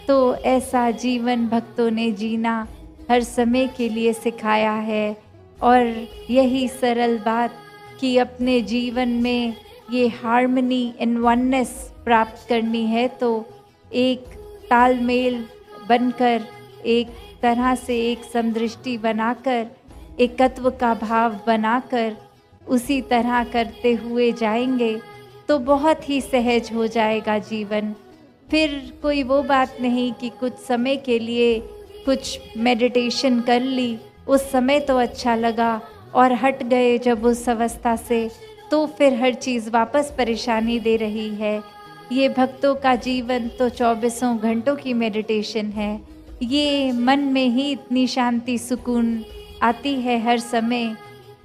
तो ऐसा जीवन भक्तों ने जीना हर समय के लिए सिखाया है। और यही सरल बात कि अपने जीवन में ये हार्मनी एंड वननेस प्राप्त करनी है तो एक तालमेल बनकर, एक तरह से एक समदृष्टि बनाकर, एकत्व का भाव बनाकर उसी तरह करते हुए जाएंगे तो बहुत ही सहज हो जाएगा जीवन। फिर कोई वो बात नहीं कि कुछ समय के लिए कुछ मेडिटेशन कर ली, उस समय तो अच्छा लगा और हट गए जब उस अवस्था से, तो फिर हर चीज़ वापस परेशानी दे रही है। ये भक्तों का जीवन तो 24 घंटों की मेडिटेशन है। ये मन में ही इतनी शांति सुकून आती है हर समय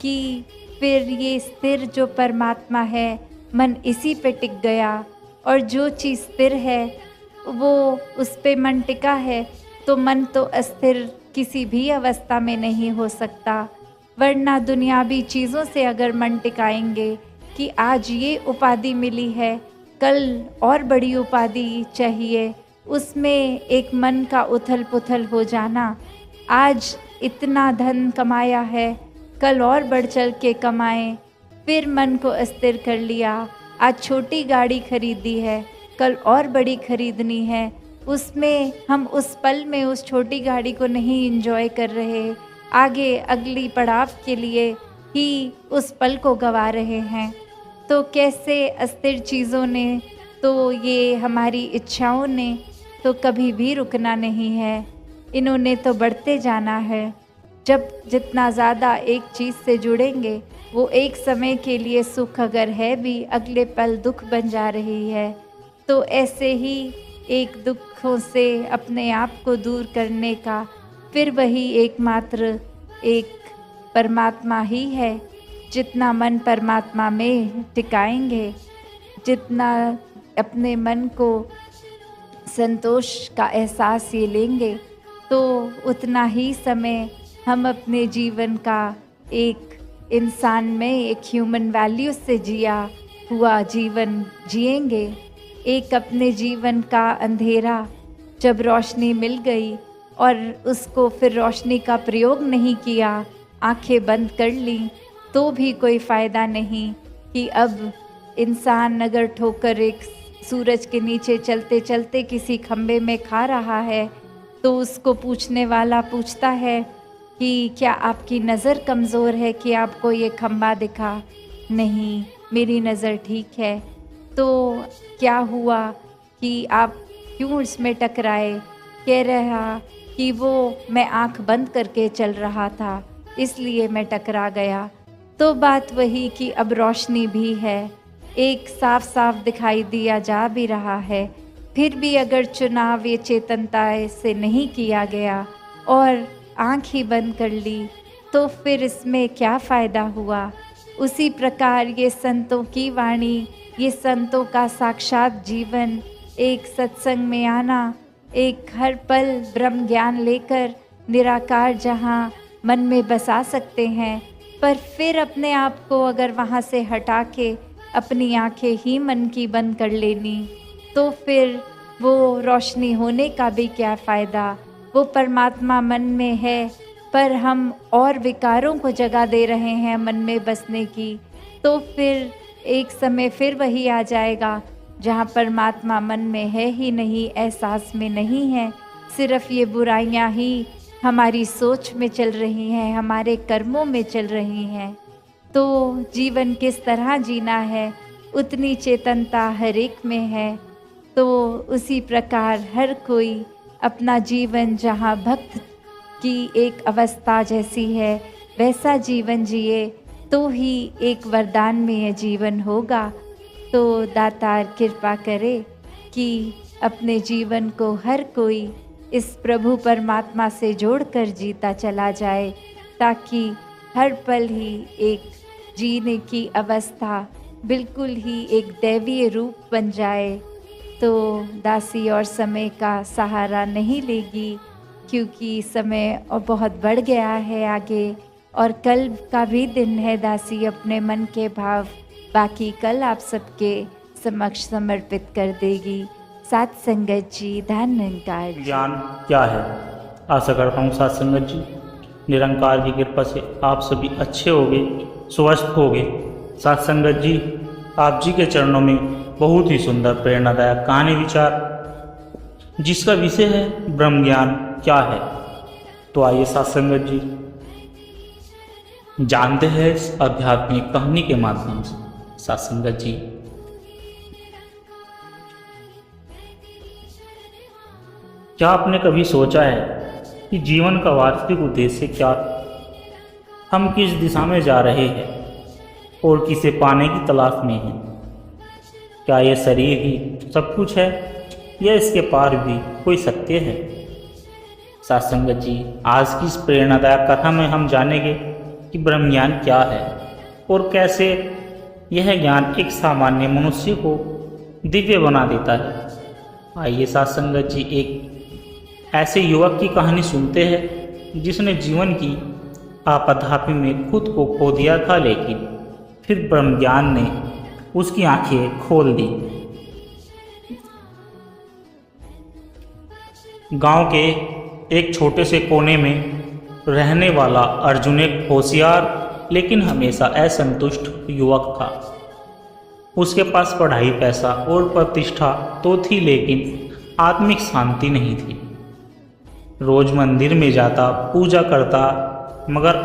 कि फिर ये स्थिर जो परमात्मा है, मन इसी पे टिक गया। और जो चीज़ स्थिर है वो उस पे मन टिका है, तो मन तो अस्थिर किसी भी अवस्था में नहीं हो सकता। वरना दुनियावी चीज़ों से अगर मन टिकाएंगे कि आज ये उपाधि मिली है, कल और बड़ी उपाधि चाहिए, उसमें एक मन का उथल पुथल हो जाना। आज इतना धन कमाया है, कल और बढ़ चढ़ के कमाएं, फिर मन को अस्थिर कर लिया। आज छोटी गाड़ी खरीदी है, कल और बड़ी खरीदनी है, उसमें हम उस पल में उस छोटी गाड़ी को नहीं एंजॉय कर रहे, आगे अगली पड़ाव के लिए ही उस पल को गंवा रहे हैं। तो कैसे अस्थिर चीज़ों ने, तो ये हमारी इच्छाओं ने तो कभी भी रुकना नहीं है, इन्होंने तो बढ़ते जाना है। जब जितना ज़्यादा एक चीज़ से जुड़ेंगे, वो एक समय के लिए सुख अगर है भी, अगले पल दुख बन जा रही है। तो ऐसे ही एक दुखों से अपने आप को दूर करने का फिर वही एकमात्र एक परमात्मा ही है। जितना मन परमात्मा में टिकाएंगे, जितना अपने मन को संतोष का एहसास ये लेंगे, तो उतना ही समय हम अपने जीवन का एक इंसान में एक ह्यूमन वैल्यू से जिया हुआ जीवन जिएंगे। एक अपने जीवन का अंधेरा जब रोशनी मिल गई और उसको फिर रोशनी का प्रयोग नहीं किया, आंखें बंद कर ली, तो भी कोई फ़ायदा नहीं कि अब इंसान अगर ठोकर एक सूरज के नीचे चलते चलते किसी खम्भे में खा रहा है, तो उसको पूछने वाला पूछता है कि क्या आपकी नज़र कमज़ोर है कि आपको ये खम्भा दिखा? नहीं, मेरी नज़र ठीक है। तो क्या हुआ कि आप क्यों इसमें टकराए? कह रहा कि वो मैं आंख बंद करके चल रहा था, इसलिए मैं टकरा गया। तो बात वही कि अब रोशनी भी है, एक साफ साफ दिखाई दिया जा भी रहा है। फिर भी अगर चुनाव ये चेतनता से नहीं किया गया और आँख ही बंद कर ली, तो फिर इसमें क्या फ़ायदा हुआ? उसी प्रकार ये संतों की वाणी, ये संतों का साक्षात जीवन, एक सत्संग में आना, एक हर पल ब्रह्म ज्ञान लेकर निराकार जहाँ मन में बसा सकते हैं, पर फिर अपने आप को अगर वहाँ से हटा के अपनी आंखें ही मन की बंद कर लेनी, तो फिर वो रोशनी होने का भी क्या फ़ायदा? वो परमात्मा मन में है, पर हम और विकारों को जगह दे रहे हैं मन में बसने की। तो फिर एक समय फिर वही आ जाएगा जहाँ परमात्मा मन में है ही नहीं, एहसास में नहीं है, सिर्फ ये बुराइयाँ ही हमारी सोच में चल रही हैं, हमारे कर्मों में चल रही हैं। तो जीवन किस तरह जीना है, उतनी चेतनता हर एक में है। तो उसी प्रकार हर कोई अपना जीवन जहाँ भक्त की एक अवस्था जैसी है वैसा जीवन जिए, तो ही एक वरदान में यह जीवन होगा। तो दातार कृपा करे कि अपने जीवन को हर कोई इस प्रभु परमात्मा से जोड़कर जीता चला जाए, ताकि हर पल ही एक जीने की अवस्था बिल्कुल ही एक दैवीय रूप बन जाए। तो दासी और समय का सहारा नहीं लेगी, क्योंकि समय और बहुत बढ़ गया है आगे, और कल का भी दिन है दासी अपने मन के भाव बाकी कल आप सबके समक्ष समर्पित कर देगी। साथ संगत जी, धन निरंकार जी। ज्ञान क्या है? आशा करता हूँ साथ संगत जी निरंकार की कृपा से आप सभी अच्छे होगे, स्वस्थ होगे। साथ संगत जी, आप जी के चरणों में बहुत ही सुंदर प्रेरणादायक कहानी विचार जिसका विषय है ब्रह्म ज्ञान क्या है। तो आइए साथ संगत जी जानते हैं इस आध्यात्मिक कहानी के माध्यम से। साथ संगत जी क्या आपने कभी सोचा है कि जीवन का वास्तविक उद्देश्य क्या है? हम किस दिशा में जा रहे हैं और किसे पाने की तलाश में हैं? क्या यह शरीर ही सब कुछ है या इसके पार भी कोई सत्य है? साथ संगत जी आज की इस प्रेरणादायक कथा में हम जानेंगे कि ब्रह्म ज्ञान क्या है और कैसे यह ज्ञान एक सामान्य मनुष्य को दिव्य बना देता है। आइए साथ संगत जी एक ऐसे युवक की कहानी सुनते हैं जिसने जीवन की आपाधापी में खुद को खो दिया था, लेकिन फिर ब्रह्म ज्ञान ने उसकी आंखें खोल दी। गांव के एक छोटे से कोने में रहने वाला अर्जुन एक होशियार लेकिन हमेशा असंतुष्ट युवक था। उसके पास पढ़ाई, पैसा और प्रतिष्ठा तो थी, लेकिन आत्मिक शांति नहीं थी। रोज मंदिर में जाता, पूजा करता, मगर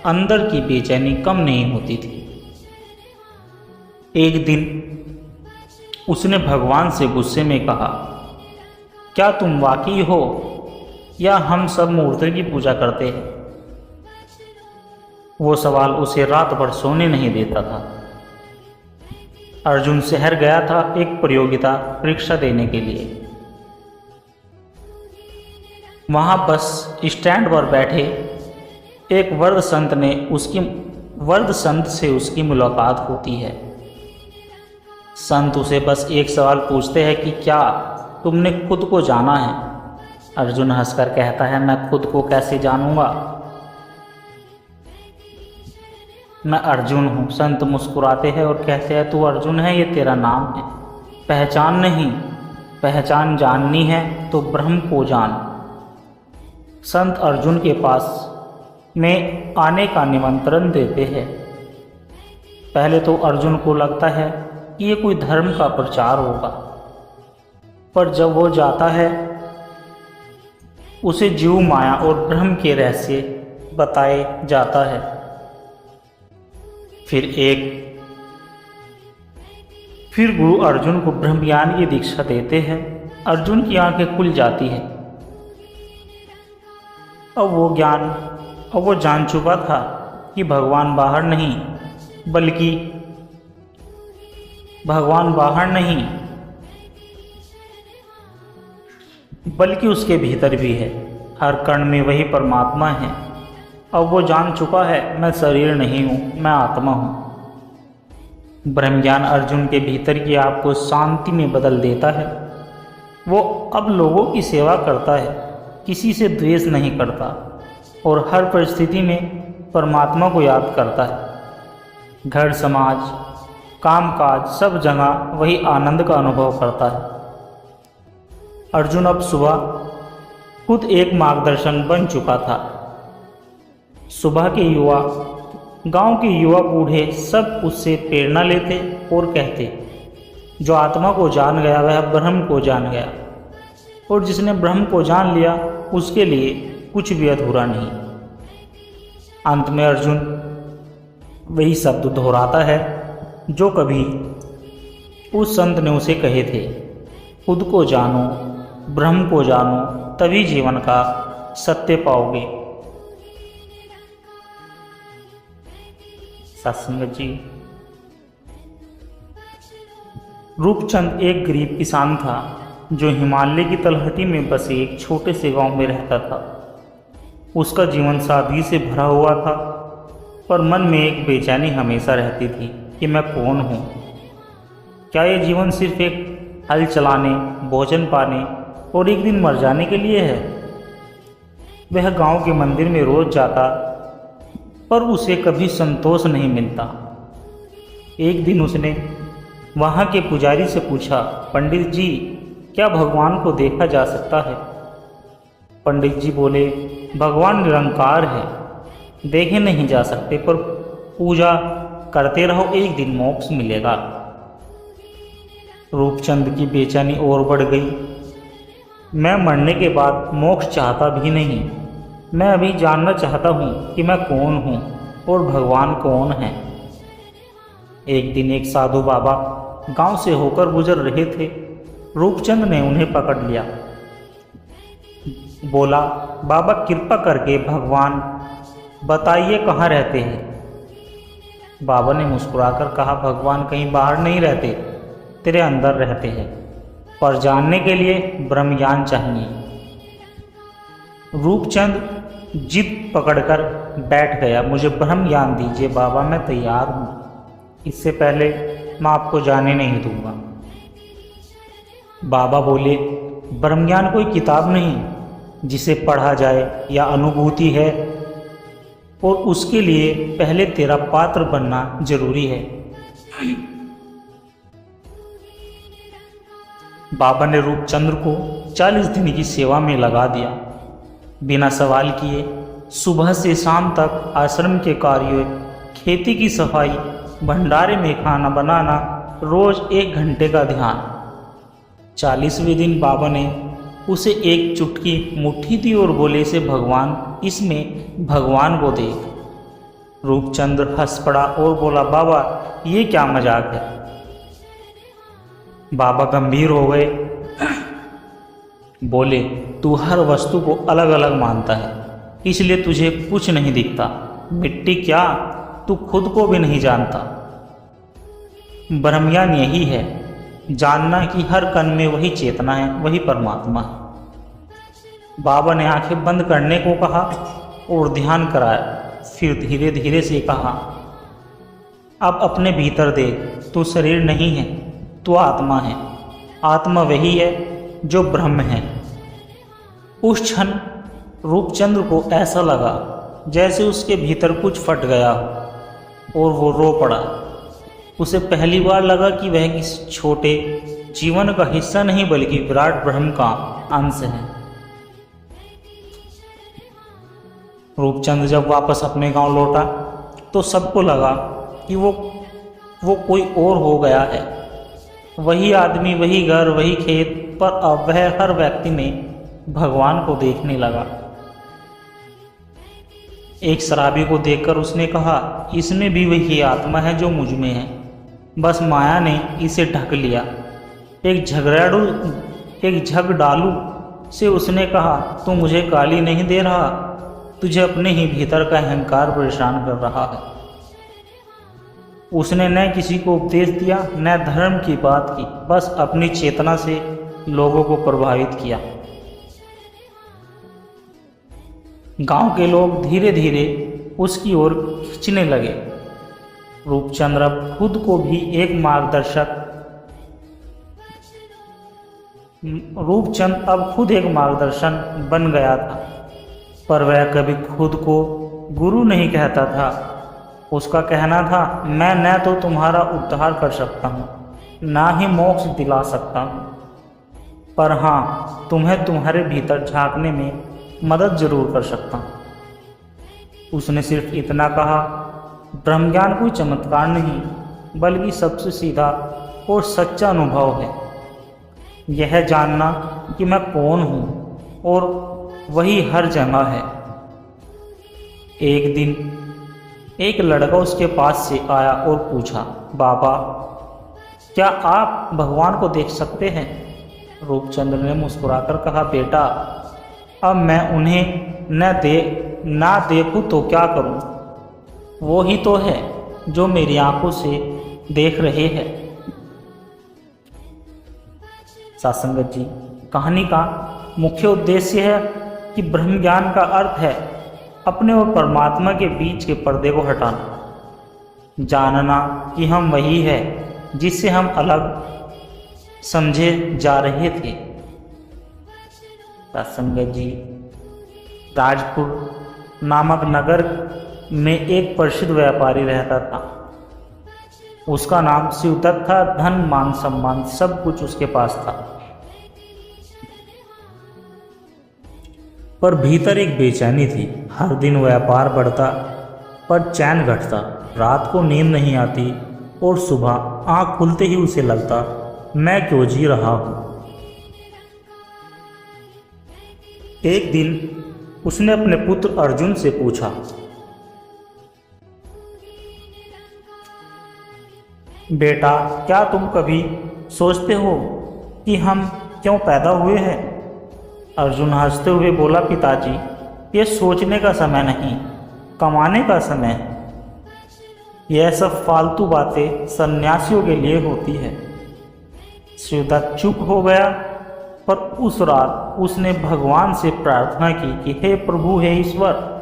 अंदर की बेचैनी कम नहीं होती थी। एक दिन उसने भगवान से गुस्से में कहा, क्या तुम वाकई हो या हम सब मूर्ति की पूजा करते हैं? वो सवाल उसे रात भर सोने नहीं देता था। अर्जुन शहर गया था एक प्रतियोगिता परीक्षा देने के लिए। वहां बस स्टैंड पर बैठे एक वृद्ध संत से उसकी मुलाकात होती है। संत उसे बस एक सवाल पूछते हैं कि क्या तुमने खुद को जाना है? अर्जुन हंसकर कहता है, मैं खुद को कैसे जानूंगा? मैं अर्जुन हूँ। संत मुस्कुराते हैं और कहते हैं, तू अर्जुन है, ये तेरा नाम है, पहचान नहीं। पहचान जाननी है तो ब्रह्म को जान। संत अर्जुन के पास में आने का निमंत्रण देते हैं। पहले तो अर्जुन को लगता है कि ये कोई धर्म का प्रचार होगा, पर जब वो जाता है उसे जीव माया और ब्रह्म के रहस्य बताए जाता है। फिर गुरु अर्जुन को ब्रह्म ज्ञान की दीक्षा देते हैं। अर्जुन की आंखें खुल जाती है। अब वो जान चुका था कि भगवान बाहर नहीं बल्कि उसके भीतर भी है। हर कण में वही परमात्मा है। अब वो जान चुका है, मैं शरीर नहीं हूँ, मैं आत्मा हूँ। ब्रह्म ज्ञान अर्जुन के भीतर की आग को शांति में बदल देता है। वो अब लोगों की सेवा करता है, किसी से द्वेष नहीं करता और हर परिस्थिति में परमात्मा को याद करता है। घर, समाज, कामकाज, सब जगह वही आनंद का अनुभव करता है। अर्जुन अब सुबह खुद एक मार्गदर्शन बन चुका था। सुबह के युवा, गांव के युवा बूढ़े सब उससे प्रेरणा लेते और कहते, जो आत्मा को जान गया वह ब्रह्म को जान गया, और जिसने ब्रह्म को जान लिया उसके लिए कुछ भी अधूरा नहीं। अंत में अर्जुन वही शब्द दोहराता है जो कभी उस संत ने उसे कहे थे, खुद को जानो, ब्रह्म को जानो, तभी जीवन का सत्य पाओगे। सत्संगत जी, रूपचंद एक गरीब किसान था जो हिमालय की तलहटी में बसे एक छोटे से गांव में रहता था। उसका जीवन सादगी से भरा हुआ था, पर मन में एक बेचैनी हमेशा रहती थी कि मैं कौन हूँ? क्या ये जीवन सिर्फ एक हल चलाने, भोजन पाने और एक दिन मर जाने के लिए है? वह गांव के मंदिर में रोज जाता, पर उसे कभी संतोष नहीं मिलता। एक दिन उसने वहाँ के पुजारी से पूछा, पंडित जी, क्या भगवान को देखा जा सकता है? पंडित जी बोले, भगवान निरंकार है, देखे नहीं जा सकते, पर पूजा करते रहो, एक दिन मोक्ष मिलेगा। रूपचंद की बेचैनी और बढ़ गई। मैं मरने के बाद मोक्ष चाहता भी नहीं। मैं अभी जानना चाहता हूँ कि मैं कौन हूँ और भगवान कौन है। एक दिन एक साधु बाबा गांव से होकर गुजर रहे थे। रूपचंद ने उन्हें पकड़ लिया। बोला, बाबा कृपा करके भगवान बताइए कहाँ रहते हैं। बाबा ने मुस्कुराकर कहा, भगवान कहीं बाहर नहीं रहते, तेरे अंदर रहते हैं, पर जानने के लिए ब्रह्म ज्ञान चाहिए। रूपचंद जिद पकड़कर बैठ गया। मुझे ब्रह्म ज्ञान दीजिए बाबा, मैं तैयार हूँ। इससे पहले मैं आपको जाने नहीं दूंगा। बाबा बोले, ब्रह्म ज्ञान कोई किताब नहीं जिसे पढ़ा जाए या अनुभूति है, और उसके लिए पहले तेरा पात्र बनना जरूरी है। बाबा ने रूपचंद्र को 40 दिन की सेवा में लगा दिया। बिना सवाल किए सुबह से शाम तक आश्रम के कार्यों, खेती की सफाई, भंडारे में खाना बनाना, रोज 1 घंटे का ध्यान। 40वें दिन बाबा ने उसे एक चुटकी मुट्ठी दी और बोले, से भगवान, इसमें भगवान को देख। रूपचंद्र हंस पड़ा और बोला, बाबा ये क्या मजाक है। बाबा गंभीर हो गए। बोले, तू हर वस्तु को अलग अलग मानता है, इसलिए तुझे कुछ नहीं दिखता। मिट्टी क्या, तू खुद को भी नहीं जानता। ब्रह्मज्ञान यही है, जानना कि हर कण में वही चेतना है, वही परमात्मा है। बाबा ने आंखें बंद करने को कहा और ध्यान कराया। फिर धीरे धीरे से कहा, अब अपने भीतर देख, तू शरीर नहीं है, तू आत्मा है। आत्मा वही है जो ब्रह्म है। उस क्षण रूपचंद्र को ऐसा लगा जैसे उसके भीतर कुछ फट गया हो और वो रो पड़ा। उसे पहली बार लगा कि वह किसी छोटे जीवन का हिस्सा नहीं बल्कि विराट ब्रह्म का अंश है। रूपचंद जब वापस अपने गांव लौटा तो सबको लगा कि वो कोई और हो गया है। वही आदमी, वही घर, वही खेत, पर अब वह हर व्यक्ति में भगवान को देखने लगा। एक शराबी को देखकर उसने कहा, इसमें भी वही आत्मा है जो मुझ में है, बस माया ने इसे ढक लिया। एक झगड़ालू से उसने कहा, तू मुझे गाली नहीं दे रहा, तुझे अपने ही भीतर का अहंकार परेशान कर रहा है। उसने न किसी को उपदेश दिया, न धर्म की बात की, बस अपनी चेतना से लोगों को प्रभावित किया। गांव के लोग धीरे धीरे उसकी ओर खींचने लगे। रूपचंद्र अब खुद को भी एक मार्गदर्शन बन गया था, पर वह कभी खुद को गुरु नहीं कहता था। उसका कहना था, मैं न तो तुम्हारा उद्धार कर सकता हूँ, ना ही मोक्ष दिला सकता हूँ, पर हाँ, तुम्हें तुम्हारे भीतर झांकने में मदद जरूर कर सकता हूँ। उसने सिर्फ इतना कहा। ब्रह्म ज्ञान कोई चमत्कार नहीं, बल्कि सबसे सीधा और सच्चा अनुभव है। यह जानना कि मैं कौन हूँ और वही हर जगह है। एक दिन एक लड़का उसके पास से आया और पूछा, बाबा क्या आप भगवान को देख सकते हैं? रूपचंद्र ने मुस्कुराकर कहा, बेटा अब मैं उन्हें ना देखूं तो क्या करूं? वो ही तो है जो मेरी आंखों से देख रहे हैं। सत्संगत जी, कहानी का मुख्य उद्देश्य है कि ब्रह्म ज्ञान का अर्थ है अपने और परमात्मा के बीच के पर्दे को हटाना, जानना कि हम वही है जिससे हम अलग समझे जा रहे थे। सत्संगत जी, राजपुर नामक नगर में एक प्रसिद्ध व्यापारी रहता था। उसका नाम शिवदत्त था। धन, मान, सम्मान सब कुछ उसके पास था, पर भीतर एक बेचैनी थी। हर दिन व्यापार बढ़ता पर चैन घटता, रात को नींद नहीं आती और सुबह आँख खुलते ही उसे लगता, मैं क्यों जी रहा हूँ। एक दिन उसने अपने पुत्र अर्जुन से पूछा, बेटा, क्या तुम कभी सोचते हो कि हम क्यों पैदा हुए हैं? अर्जुन हंसते हुए बोला, पिताजी, ये सोचने का समय नहीं, कमाने का समय है। यह सब फालतू बातें सन्यासियों के लिए होती है। शिवदत्त चुप हो गया, पर उस रात उसने भगवान से प्रार्थना की कि हे प्रभु, हे ईश्वर,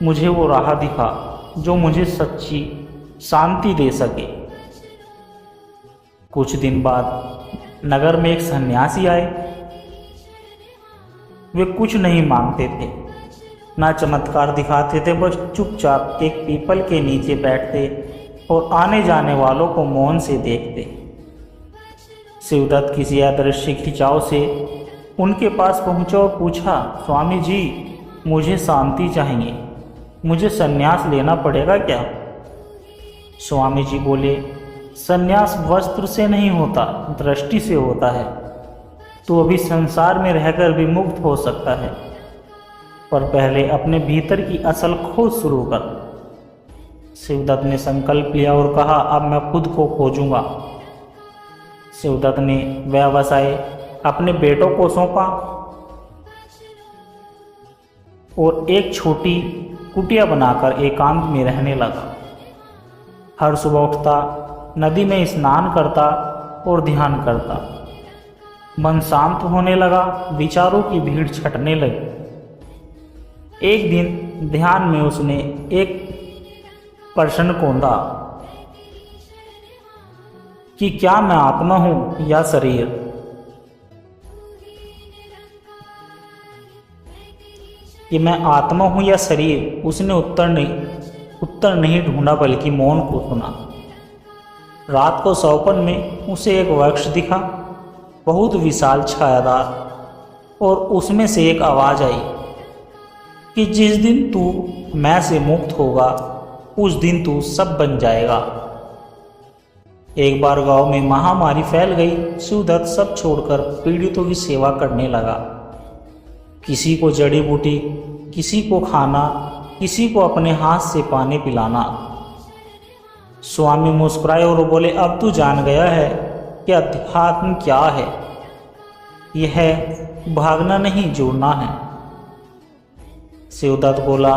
मुझे वो राह दिखा जो मुझे सच्ची शांति दे सके। कुछ दिन बाद नगर में एक सन्यासी आए। वे कुछ नहीं मांगते थे, ना चमत्कार दिखाते थे, बस चुपचाप एक पीपल के नीचे बैठते और आने जाने वालों को मौन से देखते। शिवदत्त किसी अदृश्य खिंचाव से उनके पास पहुंचा और पूछा, स्वामी जी, मुझे शांति चाहिए, मुझे संन्यास लेना पड़ेगा क्या? स्वामी जी बोले, संन्यास वस्त्र से नहीं होता, दृष्टि से होता है। तो अभी संसार में रहकर भी मुक्त हो सकता है, पर पहले अपने भीतर की असल खोज शुरू कर। शिवदत्त ने संकल्प लिया और कहा, अब मैं खुद को खोजूंगा। शिवदत्त ने व्यवसाय अपने बेटों को सौंपा और एक छोटी कुटिया बनाकर एकांत में रहने लगा। हर सुबह उठता, नदी में स्नान करता और ध्यान करता। मन शांत होने लगा, विचारों की भीड़ छटने लगी। एक दिन ध्यान में उसने एक प्रश्न कोंदा कि क्या मैं आत्मा हूं या शरीर? कि मैं आत्मा हूं या शरीर? उसने उत्तर नहीं ढूंढा, बल्कि मौन को सुना। रात को सौपन में उसे एक वृक्ष दिखा, बहुत विशाल छायादार, और उसमें से एक आवाज़ आई कि जिस दिन तू मैं से मुक्त होगा, उस दिन तू सब बन जाएगा। एक बार गांव में महामारी फैल गई। शिवदत्त सब छोड़कर पीड़ितों की सेवा करने लगा। किसी को जड़ी बूटी, किसी को खाना, किसी को अपने हाथ से पानी पिलाना। स्वामी मुस्कुराए और बोले, अब तू जान गया है कि अध्यात्म क्या है। यह भागना नहीं, जुड़ना है। शिवदत्त बोला,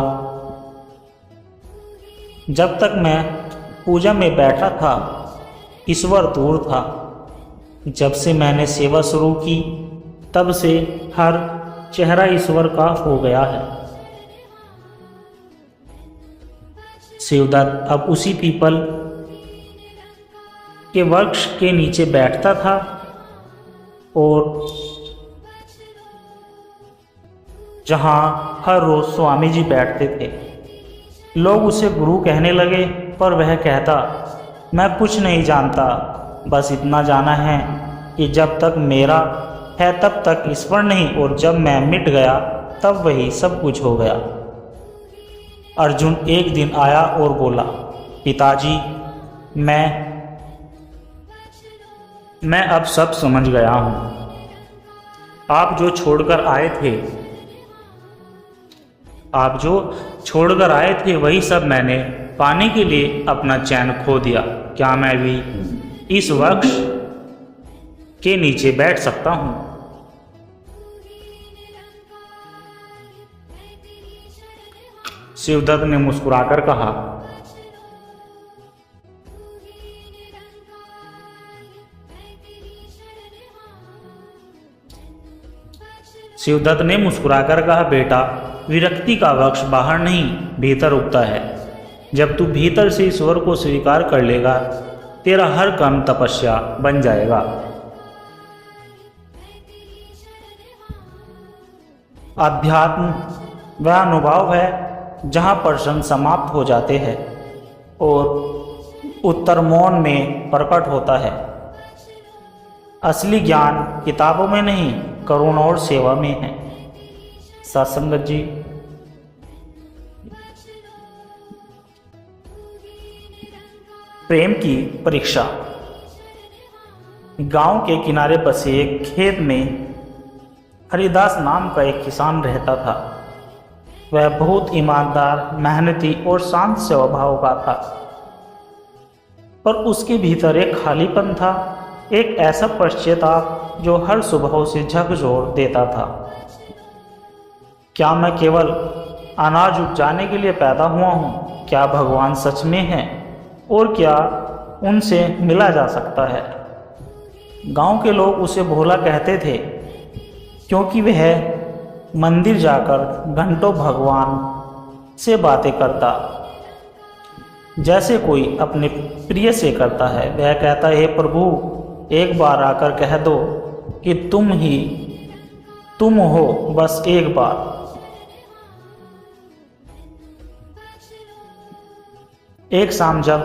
जब तक मैं पूजा में बैठा था, ईश्वर दूर था। जब से मैंने सेवा शुरू की, तब से हर चेहरा ईश्वर का हो गया है। शिवदत्त अब उसी पीपल के वृक्ष के नीचे बैठता था और जहां हर रोज स्वामी जी बैठते थे। लोग उसे गुरु कहने लगे, पर वह कहता, मैं कुछ नहीं जानता, बस इतना जाना है कि जब तक मेरा है तब तक ईश्वर नहीं, और जब मैं मिट गया तब वही सब कुछ हो गया। अर्जुन एक दिन आया और बोला, पिताजी, मैं अब सब समझ गया हूँ। आप जो छोड़कर आए थे वही सब मैंने पाने के लिए अपना चैन खो दिया। क्या मैं भी इस वृक्ष के नीचे बैठ सकता हूँ? शिवदत्त ने मुस्कुराकर कहा, बेटा, विरक्ति का वृक्ष बाहर नहीं, भीतर उगता है। जब तू भीतर से ईश्वर को स्वीकार कर लेगा, तेरा हर कर्म तपस्या बन जाएगा। अध्यात्म वह अनुभव है जहाँ प्रश्न समाप्त हो जाते हैं और उत्तर मौन में प्रकट होता है। असली ज्ञान किताबों में नहीं, करुणा और सेवा में है। सत्संगत जी, प्रेम की परीक्षा। गांव के किनारे बसे एक खेत में हरिदास नाम का एक किसान रहता था। वह बहुत ईमानदार, मेहनती और शांत स्वभाव का था, पर उसके भीतर एक खालीपन था, एक ऐसा पश्चाताप जो हर सुबह उसे झकझोर देता था। क्या मैं केवल अनाज उपजाने के लिए पैदा हुआ हूँ? क्या भगवान सच में है? और क्या उनसे मिला जा सकता है? गांव के लोग उसे भोला कहते थे, क्योंकि वह मंदिर जाकर घंटों भगवान से बातें करता, जैसे कोई अपने प्रिय से करता है। वह कहता है, हे प्रभु, एक बार आकर कह दो कि तुम हो, बस एक बार। एक शाम जब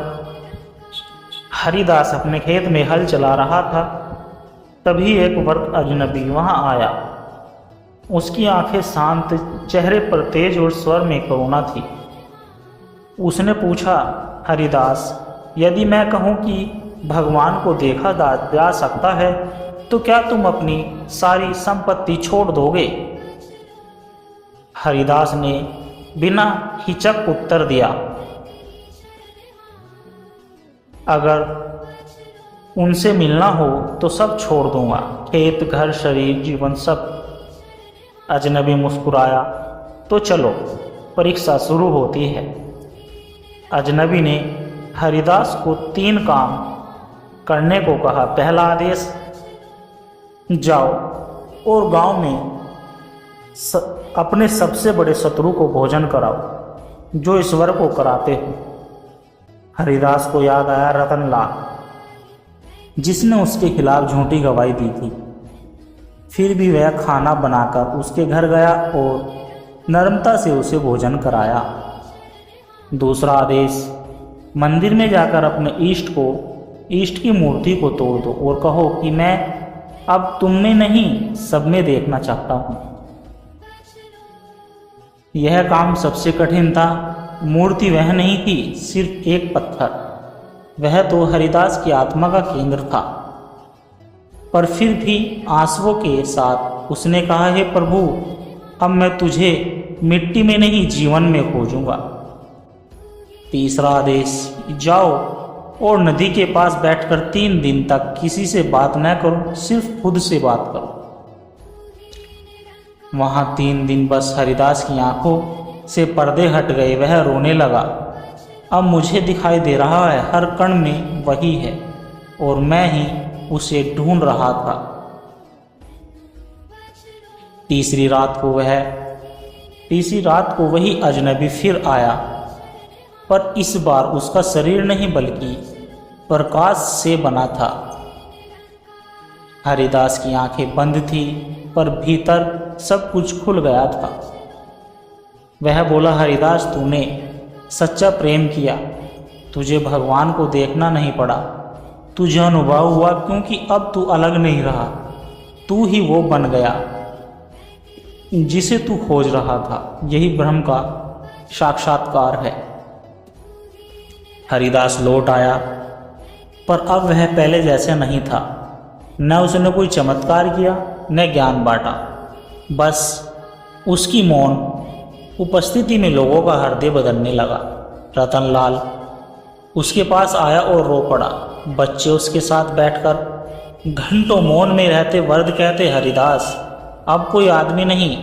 हरिदास अपने खेत में हल चला रहा था, तभी एक वर्ग अजनबी वहां आया। उसकी आंखें शांत, चेहरे पर तेज और स्वर में करुणा थी। उसने पूछा, हरिदास, यदि मैं कहूँ कि भगवान को देखा जा सकता है, तो क्या तुम अपनी सारी संपत्ति छोड़ दोगे? हरिदास ने बिना हिचक उत्तर दिया, अगर उनसे मिलना हो तो सब छोड़ दूंगा, खेत, घर, शरीर, जीवन, सब। अजनबी मुस्कुराया, तो चलो, परीक्षा शुरू होती है। अजनबी ने हरिदास को 3 काम करने को कहा। पहला आदेश, जाओ और गांव में अपने सबसे बड़े शत्रु को भोजन कराओ, जो ईश्वर को कराते हो। हरिदास को याद आया रतनलाल, जिसने उसके खिलाफ झूठी गवाही दी थी। फिर भी वह खाना बनाकर उसके घर गया और नम्रता से उसे भोजन कराया। दूसरा आदेश, मंदिर में जाकर अपने इष्ट की मूर्ति को तोड़ दो और कहो कि मैं अब तुम में नहीं, सब में देखना चाहता हूँ। यह काम सबसे कठिन था। मूर्ति वह नहीं थी, सिर्फ एक पत्थर। वह तो हरिदास की आत्मा का केंद्र था। पर फिर भी आंसुओं के साथ उसने कहा, हे प्रभु, अब मैं तुझे मिट्टी में नहीं, जीवन में खोजूंगा। तीसरा आदेश, जाओ और नदी के पास बैठकर 3 दिन तक किसी से बात न करो, सिर्फ खुद से बात करो। वहां 3 दिन बस हरिदास की आंखों से पर्दे हट गए। वह रोने लगा, अब मुझे दिखाई दे रहा है, हर कण में वही है और मैं ही उसे ढूंढ रहा था। तीसरी रात को वही अजनबी फिर आया, पर इस बार उसका शरीर नहीं बल्कि प्रकाश से बना था। हरिदास की आंखें बंद थी, पर भीतर सब कुछ खुल गया था। वह बोला, हरिदास, तूने सच्चा प्रेम किया, तुझे भगवान को देखना नहीं पड़ा, तुझे अनुभव हुआ, क्योंकि अब तू अलग नहीं रहा, तू ही वो बन गया जिसे तू खोज रहा था। यही ब्रह्म का साक्षात्कार है। हरिदास लौट आया, पर अब वह पहले जैसे नहीं था। न उसने कोई चमत्कार किया, न ज्ञान बांटा। बस उसकी मौन उपस्थिति में लोगों का हृदय बदलने लगा। रतनलाल उसके पास आया और रो पड़ा। बच्चे उसके साथ बैठकर घंटों मौन में रहते वर्द कहते, हरिदास, अब कोई आदमी नहीं,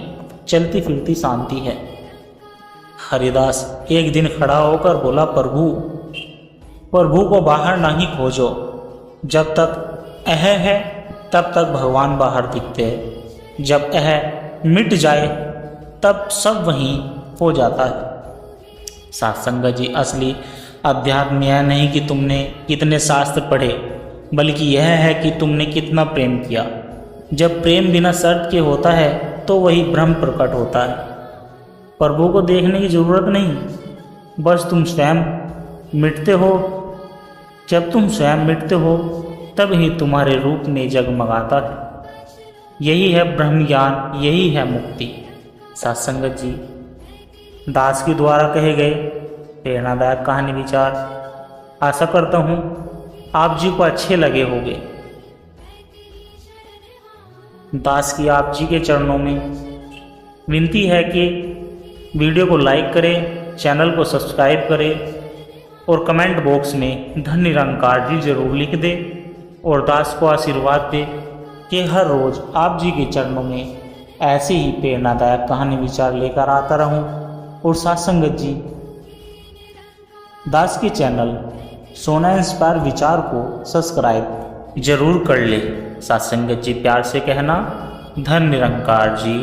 चलती फिरती शांति है। हरिदास एक दिन खड़ा होकर बोला, प्रभु को बाहर नहीं खोजो, जब तक अह है तब तक भगवान बाहर दिखते हैं, जब अह मिट जाए तब सब वहीं हो जाता है। सत्संग जी, असली अध्यात्म यह नहीं कि तुमने कितने शास्त्र पढ़े, बल्कि यह है कि तुमने कितना प्रेम किया। जब प्रेम बिना शर्त के होता है तो वही ब्रह्म प्रकट होता है। प्रभु को देखने की जरूरत नहीं, बस तुम स्वयं मिटते हो। जब तुम स्वयं मिटते हो तब ही तुम्हारे रूप में जगमगाता है। यही है ब्रह्म ज्ञान, यही है मुक्ति। सत्संगत जी, दास के द्वारा कहे गए प्रेरणादायक कहानी विचार आशा करता हूँ आप जी को अच्छे लगे होंगे। दास की आप जी के चरणों में विनती है कि वीडियो को लाइक करें, चैनल को सब्सक्राइब करें और कमेंट बॉक्स में धन निरंकार जी जरूर लिख दे और दास को आशीर्वाद दे कि हर रोज़ आप जी के चरणों में ऐसे ही प्रेरणादायक कहानी विचार लेकर आता रहूं। और साथ संगत जी, दास के चैनल सोना इंस्पायर विचार को सब्सक्राइब जरूर कर ले। साथ संगत जी, प्यार से कहना धन निरंकार जी।